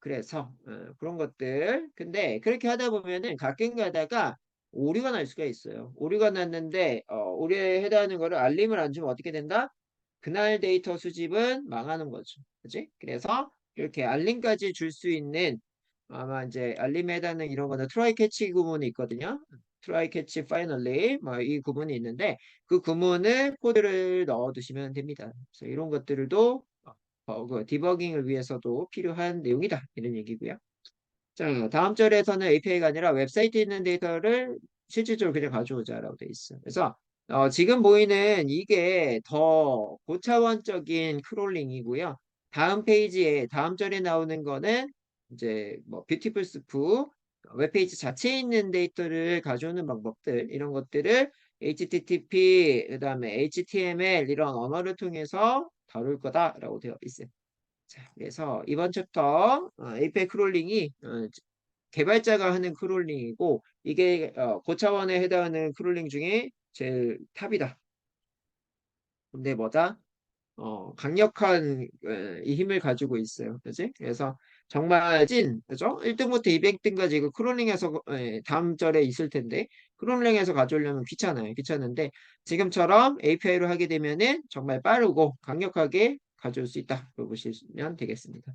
그래서 그런 것들. 근데 그렇게 하다 보면은 가끔 가다가 오류가 날 수가 있어요. 오류가 났는데 오류에 해당하는 거를 알림을 안 주면 어떻게 된다? 그날 데이터 수집은 망하는 거죠. 그지? 그래서 이렇게 알림까지 줄 수 있는 아마 이제 알림에 해당하는 이런 거는 트라이 캐치 구문이 있거든요. 트라이 캐치 파이널리 뭐 이 구문이 있는데 그 구문을 코드를 넣어 두시면 됩니다. 그래서 이런 것들도 그 디버깅을 위해서도 필요한 내용이다. 이런 얘기고요. 자, 다음 절에서는 API가 아니라 웹사이트에 있는 데이터를 실질적으로 그냥 가져오자라고 돼 있어. 그래서 지금 보이는 이게 더 고차원적인 크롤링이고요. 다음 페이지에 다음 절에 나오는 거는 이제 뭐 뷰티풀 스프 웹페이지 자체에 있는 데이터를 가져오는 방법들 이런 것들을 HTTP 그다음에 HTML 이런 언어를 통해서 다룰 거다라고 되어 있어요. 자, 그래서 이번 챕터 API 크롤링이 개발자가 하는 크롤링이고 이게 고차원에 해당하는 크롤링 중에 제일 탑이다. 근데 뭐다? 강력한 이 힘을 가지고 있어요. 그지? 그래서 정말 그죠? 1등부터 200등까지 그 크롤링에서 다음 절에 있을 텐데 크롤링에서 가져오려면 귀찮아요. 귀찮은데 지금처럼 API로 하게 되면은 정말 빠르고 강력하게 가져올 수 있다. 보시면 되겠습니다.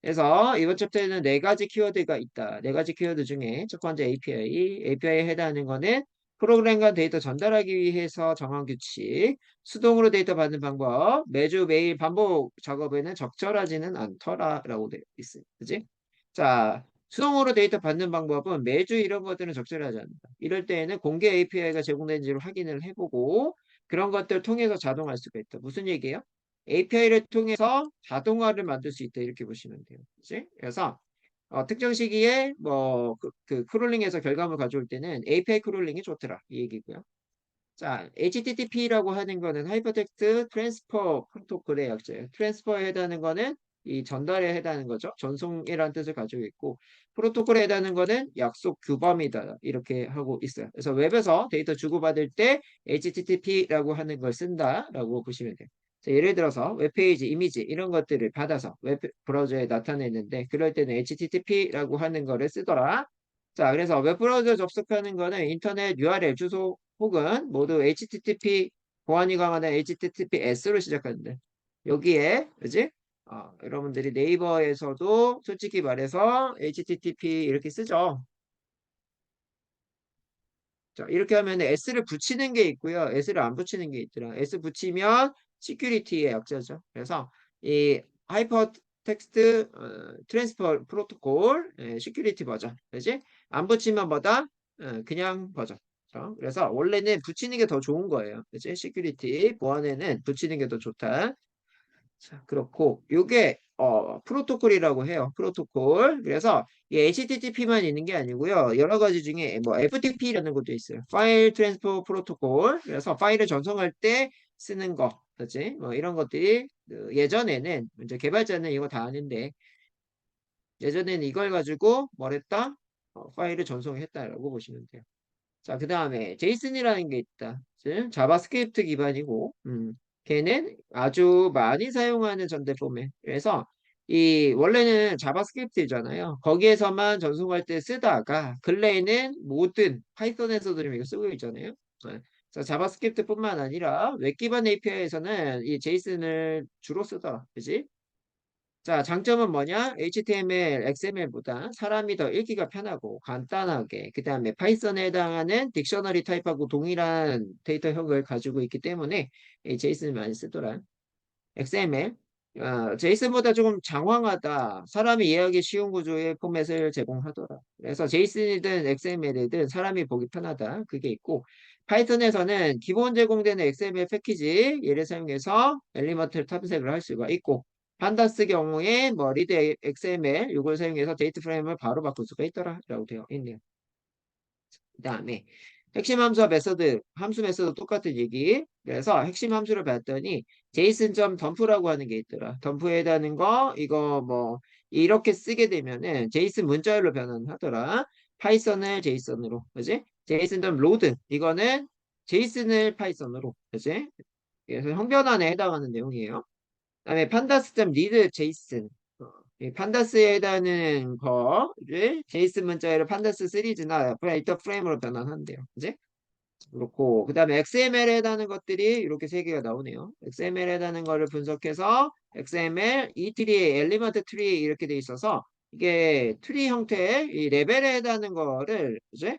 그래서 이번 챕터에는 네 가지 키워드가 있다. 네 가지 키워드 중에 첫 번째 API. API에 해당하는 거는 프로그램과 데이터 전달하기 위해서 정한 규칙, 수동으로 데이터 받는 방법, 매주 매일 반복 작업에는 적절하지는 않더라라고 되어 있어요. 그지? 자, 수동으로 데이터 받는 방법은 매주 이런 것들은 적절하지 않다. 이럴 때에는 공개 API가 제공되는지를 확인을 해보고 그런 것들을 통해서 자동할 수가 있다. 무슨 얘기예요? API를 통해서 자동화를 만들 수 있다. 이렇게 보시면 돼요. 그치? 그래서 특정 시기에 그 크롤링에서 결과물 가져올 때는 API 크롤링이 좋더라. 이 얘기고요. 자, HTTP라고 하는 거는 하이퍼텍스트 트랜스퍼 프로토콜의 약자예요. 트랜스퍼에 해당하는 거는 이 전달에 해당하는 거죠. 전송이라는 뜻을 가지고 있고 프로토콜에 해당하는 거는 약속 규범이다. 이렇게 하고 있어요. 그래서 웹에서 데이터 주고받을 때 HTTP라고 하는 걸 쓴다라고 보시면 돼요. 자, 예를 들어서 웹페이지, 이미지 이런 것들을 받아서 웹 브라우저에 나타내는데 그럴 때는 HTTP라고 하는 거를 쓰더라. 자, 그래서 웹브라우저 접속하는 거는 인터넷 URL 주소 혹은 모두 HTTP 보안이 강화된 HTTPS로 시작하는데 여기에 그지? 여러분들이 네이버에서도 솔직히 말해서 HTTP 이렇게 쓰죠. 자, 이렇게 하면 S를 붙이는 게 있고요. S를 안 붙이는 게 있더라. S 붙이면 시큐리티의 약자죠. 그래서 이 하이퍼 텍스트 트랜스퍼 프로토콜 시큐리티 버전. 그지? 안 붙이면 뭐다? 그냥 버전. 그래서 원래는 붙이는 게 더 좋은 거예요. 그지? 시큐리티 보안에는 붙이는 게 더 좋다. 자, 그렇고 요게 프로토콜이라고 해요. 프로토콜. 그래서 이 HTTP만 있는 게 아니고요. 여러 가지 중에 뭐 FTP라는 것도 있어요. 파일 트랜스퍼 프로토콜. 그래서 파일을 전송할 때 쓰는 거. 그렇지? 뭐 이런 것들이 예전에는 이제 개발자는 이거 다 아는데 예전에는 이걸 가지고 뭘 했다? 파일을 전송했다라고 보시면 돼요. 자, 그 다음에 제이슨이라는 게 있다. 즉, 자바스크립트 기반이고, 걔는 아주 많이 사용하는 전대 포맷. 그래서 이 원래는 자바스크립트잖아요. 거기에서만 전송할 때 쓰다가 근래에는 모든 파이썬에서도 좀 이거 쓰고 있잖아요. 네. 자, 자바스크립트뿐만 아니라 웹 기반 API에서는 이 제이슨을 주로 쓰더라. 그지? 자, 장점은 뭐냐? HTML, XML보다 사람이 더 읽기가 편하고 간단하게, 그 다음에 파이썬에 해당하는 딕셔너리 타입하고 동일한 데이터형을 가지고 있기 때문에 이 제이슨을 많이 쓰더라. XML, 제이슨보다 조금 장황하다. 사람이 이해하기 쉬운 구조의 포맷을 제공하더라. 그래서 제이슨이든 XML이든 사람이 보기 편하다. 그게 있고, 파이썬에서는 기본 제공되는 XML 패키지 얘를 사용해서 엘리먼트를 탐색을 할 수가 있고, 판다스 경우에 뭐 리드 XML 이걸 사용해서 데이터 프레임을 바로 바꿀 수가 있더라라고 되어 있네요. 그다음에 핵심 함수와 메서드, 함수 메서드 똑같은 얘기. 그래서 핵심 함수를 봤더니 제이슨.덤프라고 하는 게 있더라. 덤프에 해당하는 거 이거 뭐 이렇게 쓰게 되면은 제이슨 문자열로 변환하더라. 파이썬을 제이슨으로, 그지? 제이슨.로드 이거는 제이슨을 파이썬으로, 그지? 그래서 형변환에 해당하는 내용이에요. 그다음에 판다스.리드 제이슨 이 판다스에 해당하는 거를 제이슨 문자열을 판다스 시리즈나 데이터 프레임으로 변환한대요. 이제 그렇고 그 다음에 XML에 해당하는 것들이 이렇게 세 개가 나오네요. XML에 해당하는 거를 분석해서 XML, 이 트리, 엘리먼트 트리 이렇게 돼 있어서 이게 트리 형태의 이 레벨에 해당하는 거를 이제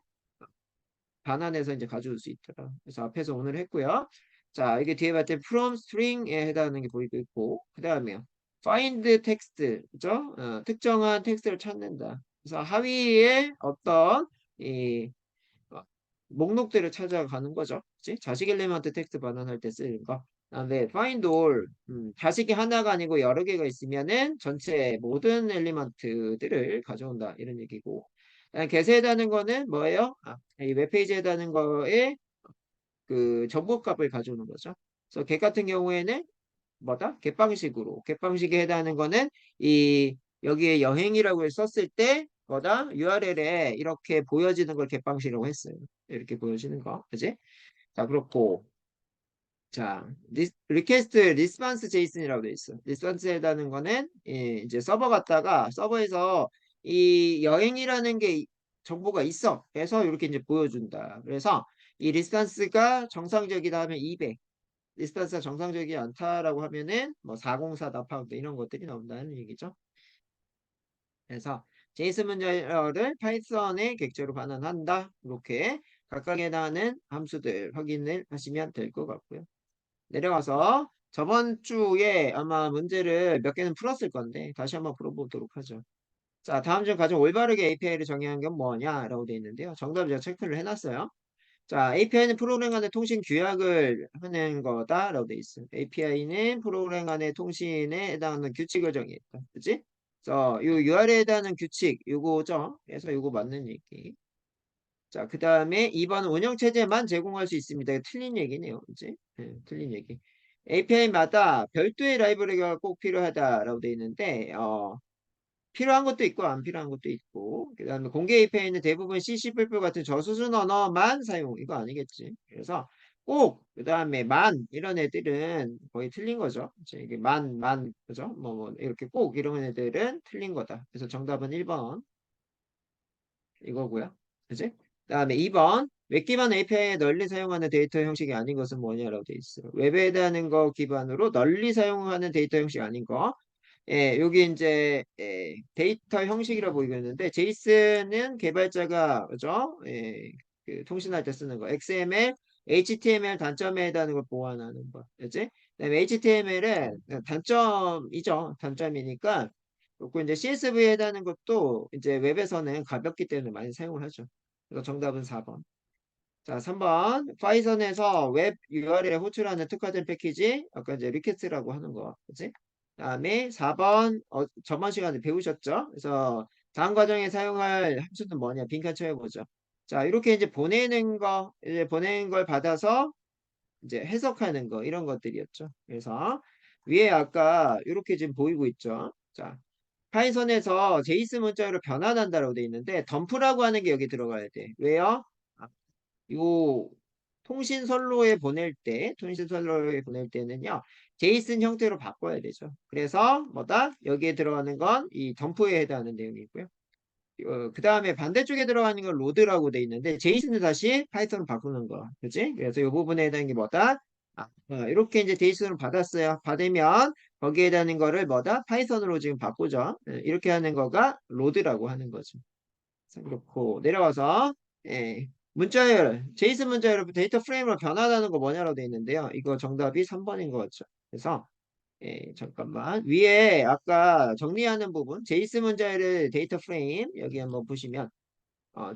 반환해서 이제 가져올 수 있더라. 그래서 앞에서 오늘 했고요. 자, 이게 뒤에 봤더니 from string에 해당하는 게 보이고 있고, 그 다음에요. find text, 그죠? 특정한 텍스트를 찾는다. 그래서 하위에 어떤 이 어, 목록들을 찾아가는 거죠. 그치? 자식 엘리먼트 텍스트 반환할 때 쓰는 거. 그다음에 find all, 자식이 하나가 아니고 여러 개가 있으면은 전체 모든 엘리먼트들을 가져온다. 이런 얘기고. 게세해다는 거는 뭐예요? 이 웹페이지에 해당하는 거에 그 정보값을 가져오는 거죠. 그래서 겟 같은 경우에는 뭐다? 겟방식에 해당하는 거는 이 여기에 여행이라고 썼을 때 뭐다? URL에 이렇게 보여지는 걸 겟방식이라고 했어요. 이렇게 보여지는 거. 그지? 자, 그렇고 자, 리퀘스트 리스판스 제이슨이라고 돼 있어. 리스판스에 해당하는 거는 이제 서버 갔다가 서버에서 이 여행이라는 게 정보가 있어. 그래서 이렇게 이제 보여준다. 그래서 이 리스판스가 정상적이다 하면 200. 리스판스가 정상적이지 않다라고 하면은 뭐 404다 파운드 이런 것들이 나온다는 얘기죠. 그래서 제이슨 문자열을 파이썬의 객체로 반환한다. 이렇게 각각에 해당하는 함수들 확인을 하시면 될 것 같고요. 내려가서 저번 주에 아마 문제를 몇 개는 풀었을 건데 다시 한번 풀어보도록 하죠. 자, 다음 중 가장 올바르게 API를 정의한 건 뭐냐라고 되어 있는데요. 정답 제가 체크를 해놨어요. 자, API는 프로그램 간의 통신 규약을 하는 거다라고 되어 있어요. API는 프로그램 간의 통신에 해당하는 규칙을 정의했다. 그치? 그래서 요 URL에 해당하는 규칙, 요거죠. 그래서 요거 맞는 얘기. 자, 그 다음에 2번 운영체제만 제공할 수 있습니다. 이거 틀린 얘기네요. 그치? 틀린 얘기. API마다 별도의 라이브러리가 꼭 필요하다라고 되어 있는데, 필요한 것도 있고 안 필요한 것도 있고 그 다음에 공개 API는 대부분 C, C++ 같은 저수준 언어만 사용 이거 아니겠지. 그래서 꼭 그 다음에 만 이런 애들은 거의 틀린 거죠. 이제 이게 만 그죠? 뭐 이렇게 꼭 이런 애들은 틀린 거다. 그래서 정답은 1번 이거고요. 그지? 그 다음에 2번 웹 기반 API에 널리 사용하는 데이터 형식이 아닌 것은 뭐냐라고 돼 있어요. 웹에 대한 거 기반으로 널리 사용하는 데이터 형식이 아닌 거. 예, 여기 이제 데이터 형식이라고 보이겠는데 제이슨은 개발자가 그죠? 그 통신할 때 쓰는 거. XML, HTML 단점에 해당하는 걸 보완하는 거. 그지? 그다음에 HTML은 단점이죠. 단점이니까 그리고 이제 CSV에 해당하는 것도 이제 웹에서는 가볍기 때문에 많이 사용을 하죠. 그래서 정답은 4번. 자, 3번. 파이썬에서 웹 URL에 호출하는 특화된 패키지, 아까 이제 리퀘스트라고 하는 거, 그치? 다음에 4번, 저번 시간에 배우셨죠? 그래서 다음 과정에 사용할 함수는 뭐냐? 빈칸 채워보죠. 자, 이렇게 이제 보내는 거, 이제 보내는 걸 받아서 이제 해석하는 거, 이런 것들이었죠. 그래서 위에 아까 이렇게 지금 보이고 있죠? 자, 파이썬에서 제이슨 문자로 변환한다라고 돼 있는데, 덤프라고 하는 게 여기 들어가야 돼. 왜요? 요 통신선로에 보낼 때는요, 제이슨 형태로 바꿔야 되죠. 그래서 뭐다? 여기에 들어가는 건 이 덤프에 해당하는 내용이고요. 그 다음에 반대쪽에 들어가는 건 로드라고 돼 있는데, 제이슨을 다시 파이썬으로 바꾸는 거. 그지? 그래서 이 부분에 해당하는 게 뭐다? 이렇게 이제 제이슨으로 받았어요. 받으면 거기에 해당하는 거를 뭐다? 파이썬으로 지금 바꾸죠. 이렇게 하는 거가 로드라고 하는 거죠. 그렇고 내려와서 문자열 제이슨 문자열 데이터 프레임으로 변환하는 거 뭐냐로 되어 있는데요. 이거 정답이 3번인 것 같죠. 그래서 잠깐만 위에 아까 정리하는 부분 제이슨 문자열의 데이터 프레임 여기 한번 보시면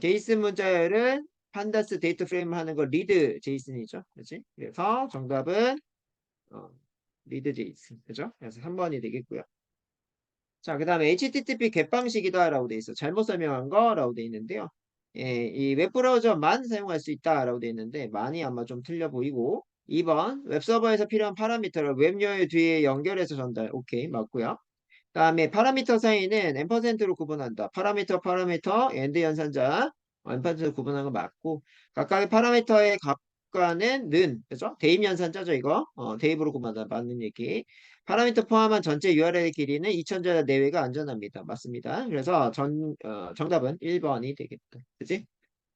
제이슨 문자열은 판다스 데이터 프레임 하는 거 리드 제이슨이죠. 그렇지? 그래서 정답은 어, 리드 제이슨 그죠? 그래서 3번이 되겠고요. 자, 그 다음에 HTTP 겟방식이다 라고 돼 있어. 잘못 설명한 거라고 돼 있는데요. 이 웹브라우저만 사용할 수 있다 라고 돼 있는데 많이 아마 좀 틀려 보이고 2번 웹서버에서 필요한 파라미터를 웹 URL 뒤에 연결해서 전달. 오케이, 맞고요. 그 다음에 파라미터 사이는 앰퍼센트로 구분한다. 파라미터, 엔드 연산자 앰퍼센트로 구분하는 거 맞고 각각의 파라미터의 값 효과는 는, 그죠? 대입 연산자죠, 이거. 대입으로 맞는 얘기. 파라미터 포함한 전체 URL의 길이는 2000자 내외가 안전합니다. 맞습니다. 그래서 정답은 1번이 되겠다. 그지?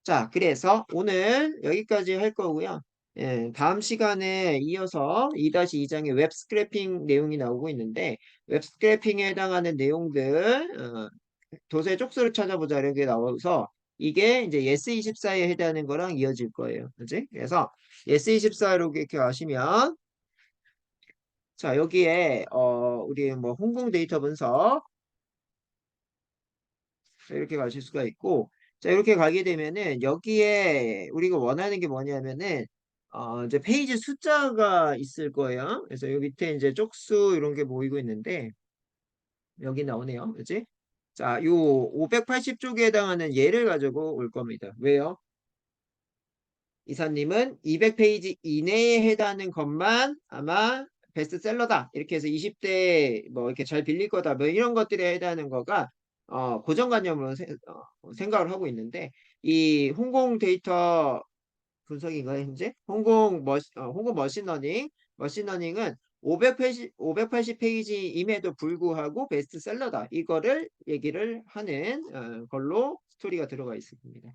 자, 그래서 오늘 여기까지 할 거고요. 예, 다음 시간에 이어서 2-2장의 웹 스크래핑 내용이 나오고 있는데, 웹 스크래핑에 해당하는 내용들, 도서의 쪽수를 찾아보자 이렇게 나와서 이게 이제 예스24에 해당하는 거랑 이어질 거예요. 그지? 그래서 예스24로 이렇게 가시면 자, 여기에 우리 뭐 홍콩 데이터 분석 이렇게 가실 수가 있고 자, 이렇게 가게 되면은 여기에 우리가 원하는 게 뭐냐면은 이제 페이지 숫자가 있을 거예요. 그래서 여기 밑에 이제 쪽수 이런 게 보이고 있는데 여기 나오네요. 그지? 자, 요 580쪽에 해당하는 예를 가지고 올 겁니다. 왜요? 이사님은 200페이지 이내에 해당하는 것만 아마 베스트셀러다. 이렇게 해서 20대 뭐 이렇게 잘 빌릴 거다. 뭐 이런 것들에 해당하는 거가 고정관념으로 생각을 하고 있는데 이 홍콩 데이터 분석인가요, 현재? 홍콩 머신러닝은 580페이지임에도 불구하고 베스트셀러다. 이거를 얘기를 하는 걸로 스토리가 들어가 있습니다.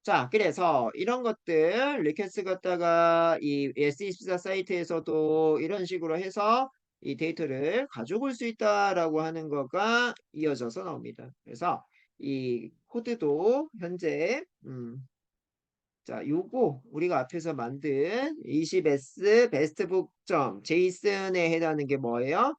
자, 그래서 이런 것들 리퀘스트 갖다가 이 S24 사이트에서도 이런 식으로 해서 이 데이터를 가져올 수 있다라고 하는 거가 이어져서 나옵니다. 그래서 이 코드도 현재 자, 요거 우리가 앞에서 만든 20s bestbook JSON에 해당하는 게 뭐예요?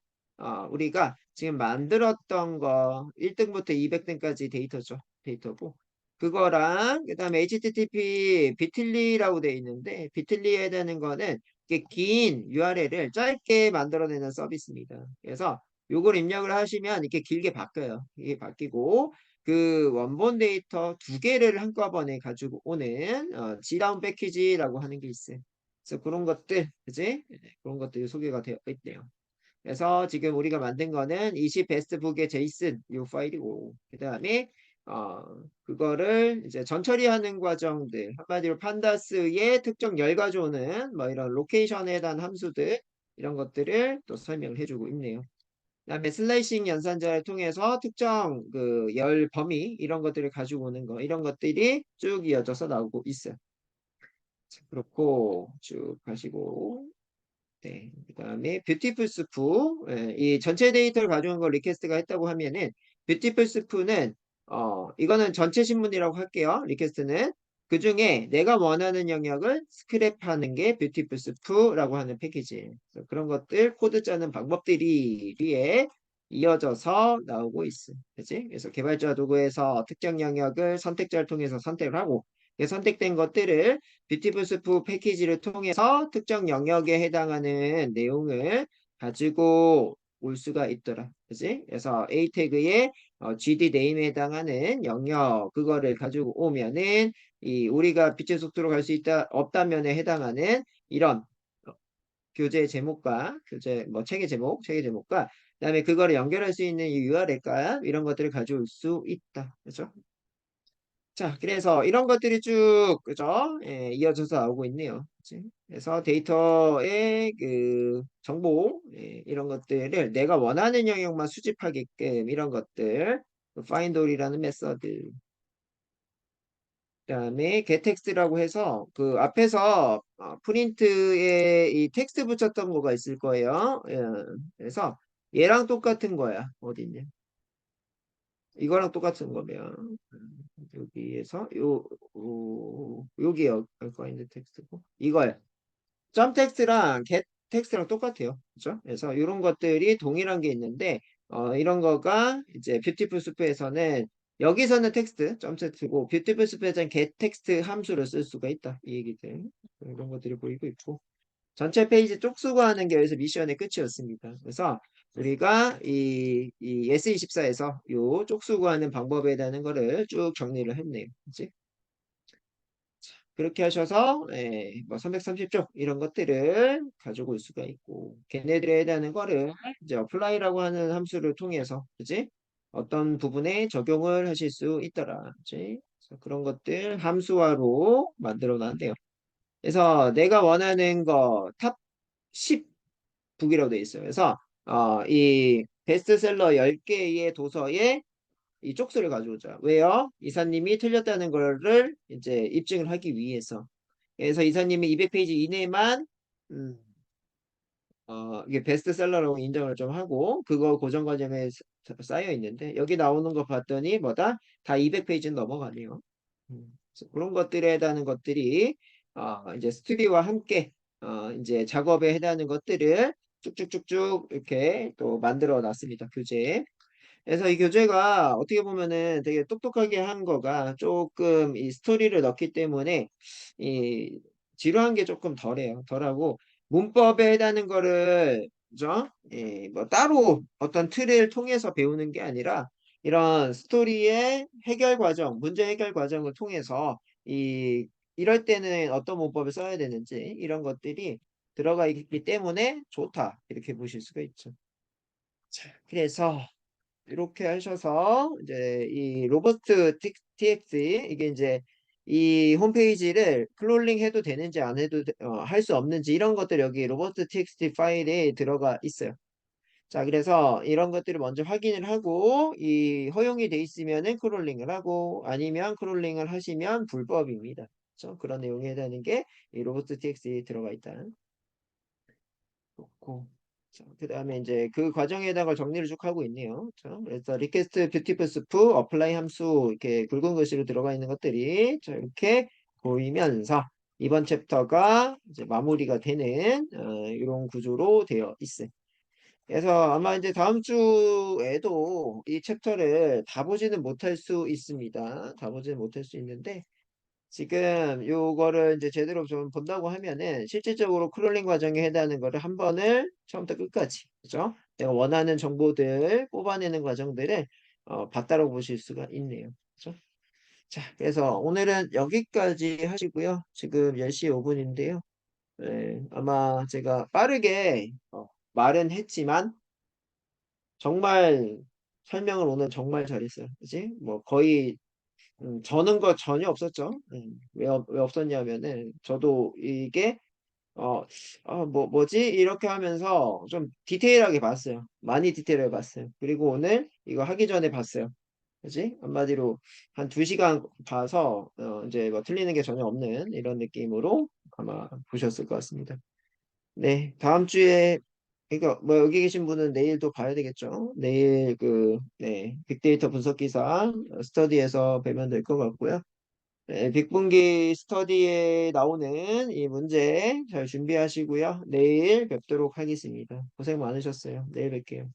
우리가 지금 만들었던 거 1등부터 200등까지 데이터죠. 데이터고 그거랑 그다음에 HTTP 비틀리라고 돼 있는데 비틀리에 해당하는 거는 이게 긴 URL을 짧게 만들어내는 서비스입니다. 그래서 요걸 입력을 하시면 이렇게 길게 바뀌어요. 이게 바뀌고 그 원본 데이터 두 개를 한꺼번에 가지고 오는 G다운 패키지라고 하는 게 있어요. 그래서 그런 것들, 그지? 네, 그런 것들이 소개가 되어 있네요. 그래서 지금 우리가 만든 거는 20 베스트북의 제이슨 이 파일이고 그 다음에 그거를 이제 전처리하는 과정들 한마디로 판다스의 특정 열 가져오는 뭐 이런 로케이션에 대한 함수들 이런 것들을 또 설명을 해주고 있네요. 그다음에 슬래이싱 연산자를 통해서 특정 그 열 범위 이런 것들을 가지고 오는 거 이런 것들이 쭉 이어져서 나오고 있어요. 자, 그렇고 쭉 가시고 네. 그다음에 뷰티풀 스프 이 전체 데이터를 가져온 걸 리퀘스트가 했다고 하면은 뷰티풀 스프는 이거는 전체 신문이라고 할게요. 리퀘스트는 그중에 내가 원하는 영역을 스크랩하는 게 뷰티풀 스프라고 하는 패키지예요. 그래서 그런 것들 코드 짜는 방법들이 뒤에 이어져서 나오고 있어. 그치? 그래서 개발자 도구에서 특정 영역을 선택자를 통해서 선택을 하고 선택된 것들을 뷰티풀 스프 패키지를 통해서 특정 영역에 해당하는 내용을 가지고 올 수가 있더라. 그지? 그래서 A 태그에 GD 네임에 해당하는 영역 그거를 가지고 오면은 이 우리가 빛의 속도로 갈 수 있다 없다면에 해당하는 이런 교재 제목과 교재 뭐 책의 제목과 그다음에 그거를 연결할 수 있는 이 URL 값 이런 것들을 가져올 수 있다. 그렇죠? 자, 그래서 이런 것들이 쭉, 그죠? 예, 이어져서 나오고 있네요. 그치? 그래서 데이터의 그 정보, 이런 것들을 내가 원하는 영역만 수집하게끔 이런 것들, 그 findall이라는 메서드, 그다음에 getText라고 해서 그 앞에서 프린트에 이 텍스트 붙였던 거가 있을 거예요. 예, 그래서 얘랑 똑같은 거야. 어디 있냐? 이거랑 똑같은 거면 여기에서 여기에 find 텍스트고 이거야. 점 텍스트랑 get 텍스트랑 똑같아요. 그죠? 그래서 이런 것들이 동일한 게 있는데 이런 거가 이제 뷰티풀 스프에서는 여기서는 텍스트 점 텍스트고 뷰티풀 스프에서는 get 텍스트 함수를 쓸 수가 있다. 이 얘기들 이런 것들이 보이고 있고 전체 페이지 쪽수가 하는 게 여기서 미션의 끝이었습니다. 그래서 우리가 이 S24에서 요 쪽수 구하는 방법에 대한 거를 쭉 정리를 했네요. 그치? 그렇게 하셔서 뭐 330쪽 이런 것들을 가지고 올 수가 있고 걔네들에 대한 거를 이제 apply라고 하는 함수를 통해서 그지? 어떤 부분에 적용을 하실 수 있더라. 그지? 그래서 그런 것들 함수화로 만들어 놨네요. 그래서 내가 원하는 거 탑 10 북이라고 돼 있어요. 그래서 이 베스트셀러 10개의 도서에 이 쪽수를 가져오자. 왜요? 이사님이 틀렸다는 거를 이제 입증을 하기 위해서. 그래서 이사님이 200페이지 이내만 음, 이게 베스트셀러라고 인정을 좀 하고 그거 고정 과정에 쌓여 있는데 여기 나오는 거 봤더니 뭐다? 다 200페이지는 넘어가네요. 그래서 그런 것들에 해당하는 것들이 이제 스튜디오와 함께 이제 작업에 해당하는 것들을 쭉쭉쭉쭉 이렇게 또 만들어 놨습니다. 교재. 그래서 이 교재가 어떻게 보면은 되게 똑똑하게 한 거가 조금 이 스토리를 넣기 때문에 이 지루한 게 조금 덜해요. 덜하고 문법에 해당하는 거를 그죠? 뭐 따로 어떤 틀을 통해서 배우는 게 아니라 이런 스토리의 해결 과정, 문제 해결 과정을 통해서 이 이럴 때는 어떤 문법을 써야 되는지 이런 것들이 들어가 있기 때문에 좋다. 이렇게 보실 수가 있죠. 자, 그래서 이렇게 하셔서 이제 이 로버트 TX 이게 이제 이 홈페이지를 클롤링 해도 되는지 안 해도 할 수 없는지 이런 것들 여기 로버트 TXT 파일에 들어가 있어요. 자, 그래서 이런 것들을 먼저 확인을 하고 이 허용이 돼 있으면은 크롤링을 하고 아니면 크롤링을 하시면 불법입니다. 그렇죠? 그런 내용에 해당하는 게 이 로버트 TXT에 들어가 있다. 좋고. 자, 그다음에 이제 그 과정에다가 정리를 쭉 하고 있네요. 자, 그래서 리퀘스트 뷰티풀 스프 어플라이 함수 이렇게 굵은 글씨로 들어가 있는 것들이 자, 이렇게 보이면서 이번 챕터가 이제 마무리가 되는 이런 구조로 되어 있어요. 그래서 아마 이제 다음 주에도 이 챕터를 다 보지는 못할 수 있습니다. 다 보지는 못할 수 있는데 지금 요거를 이제 제대로 좀 본다고 하면은 실질적으로 크롤링 과정에 해당하는 거를 한 번을 처음부터 끝까지 그죠? 내가 원하는 정보들 뽑아내는 과정들을 봤다고 보실 수가 있네요. 그죠? 자, 그래서 오늘은 여기까지 하시고요. 지금 10시 5분인데요. 네, 아마 제가 빠르게 말은 했지만 정말 설명을 오늘 정말 잘했어요. 그지? 뭐 거의 저는 거 전혀 없었죠. 왜 없었냐면은 저도 이게 뭐지? 이렇게 하면서 좀 디테일하게 봤어요. 많이 디테일하게 봤어요. 그리고 오늘 이거 하기 전에 봤어요. 그지? 한마디로 한 2시간 봐서 이제 뭐 틀리는 게 전혀 없는 이런 느낌으로 아마 보셨을 것 같습니다. 네, 다음 주에 그러니까 뭐 여기 계신 분은 내일도 봐야 되겠죠. 내일 네, 빅데이터 분석 기사 스터디에서 뵈면 될 것 같고요. 네, 빅분기 스터디에 나오는 이 문제 잘 준비하시고요. 내일 뵙도록 하겠습니다. 고생 많으셨어요. 내일 뵐게요.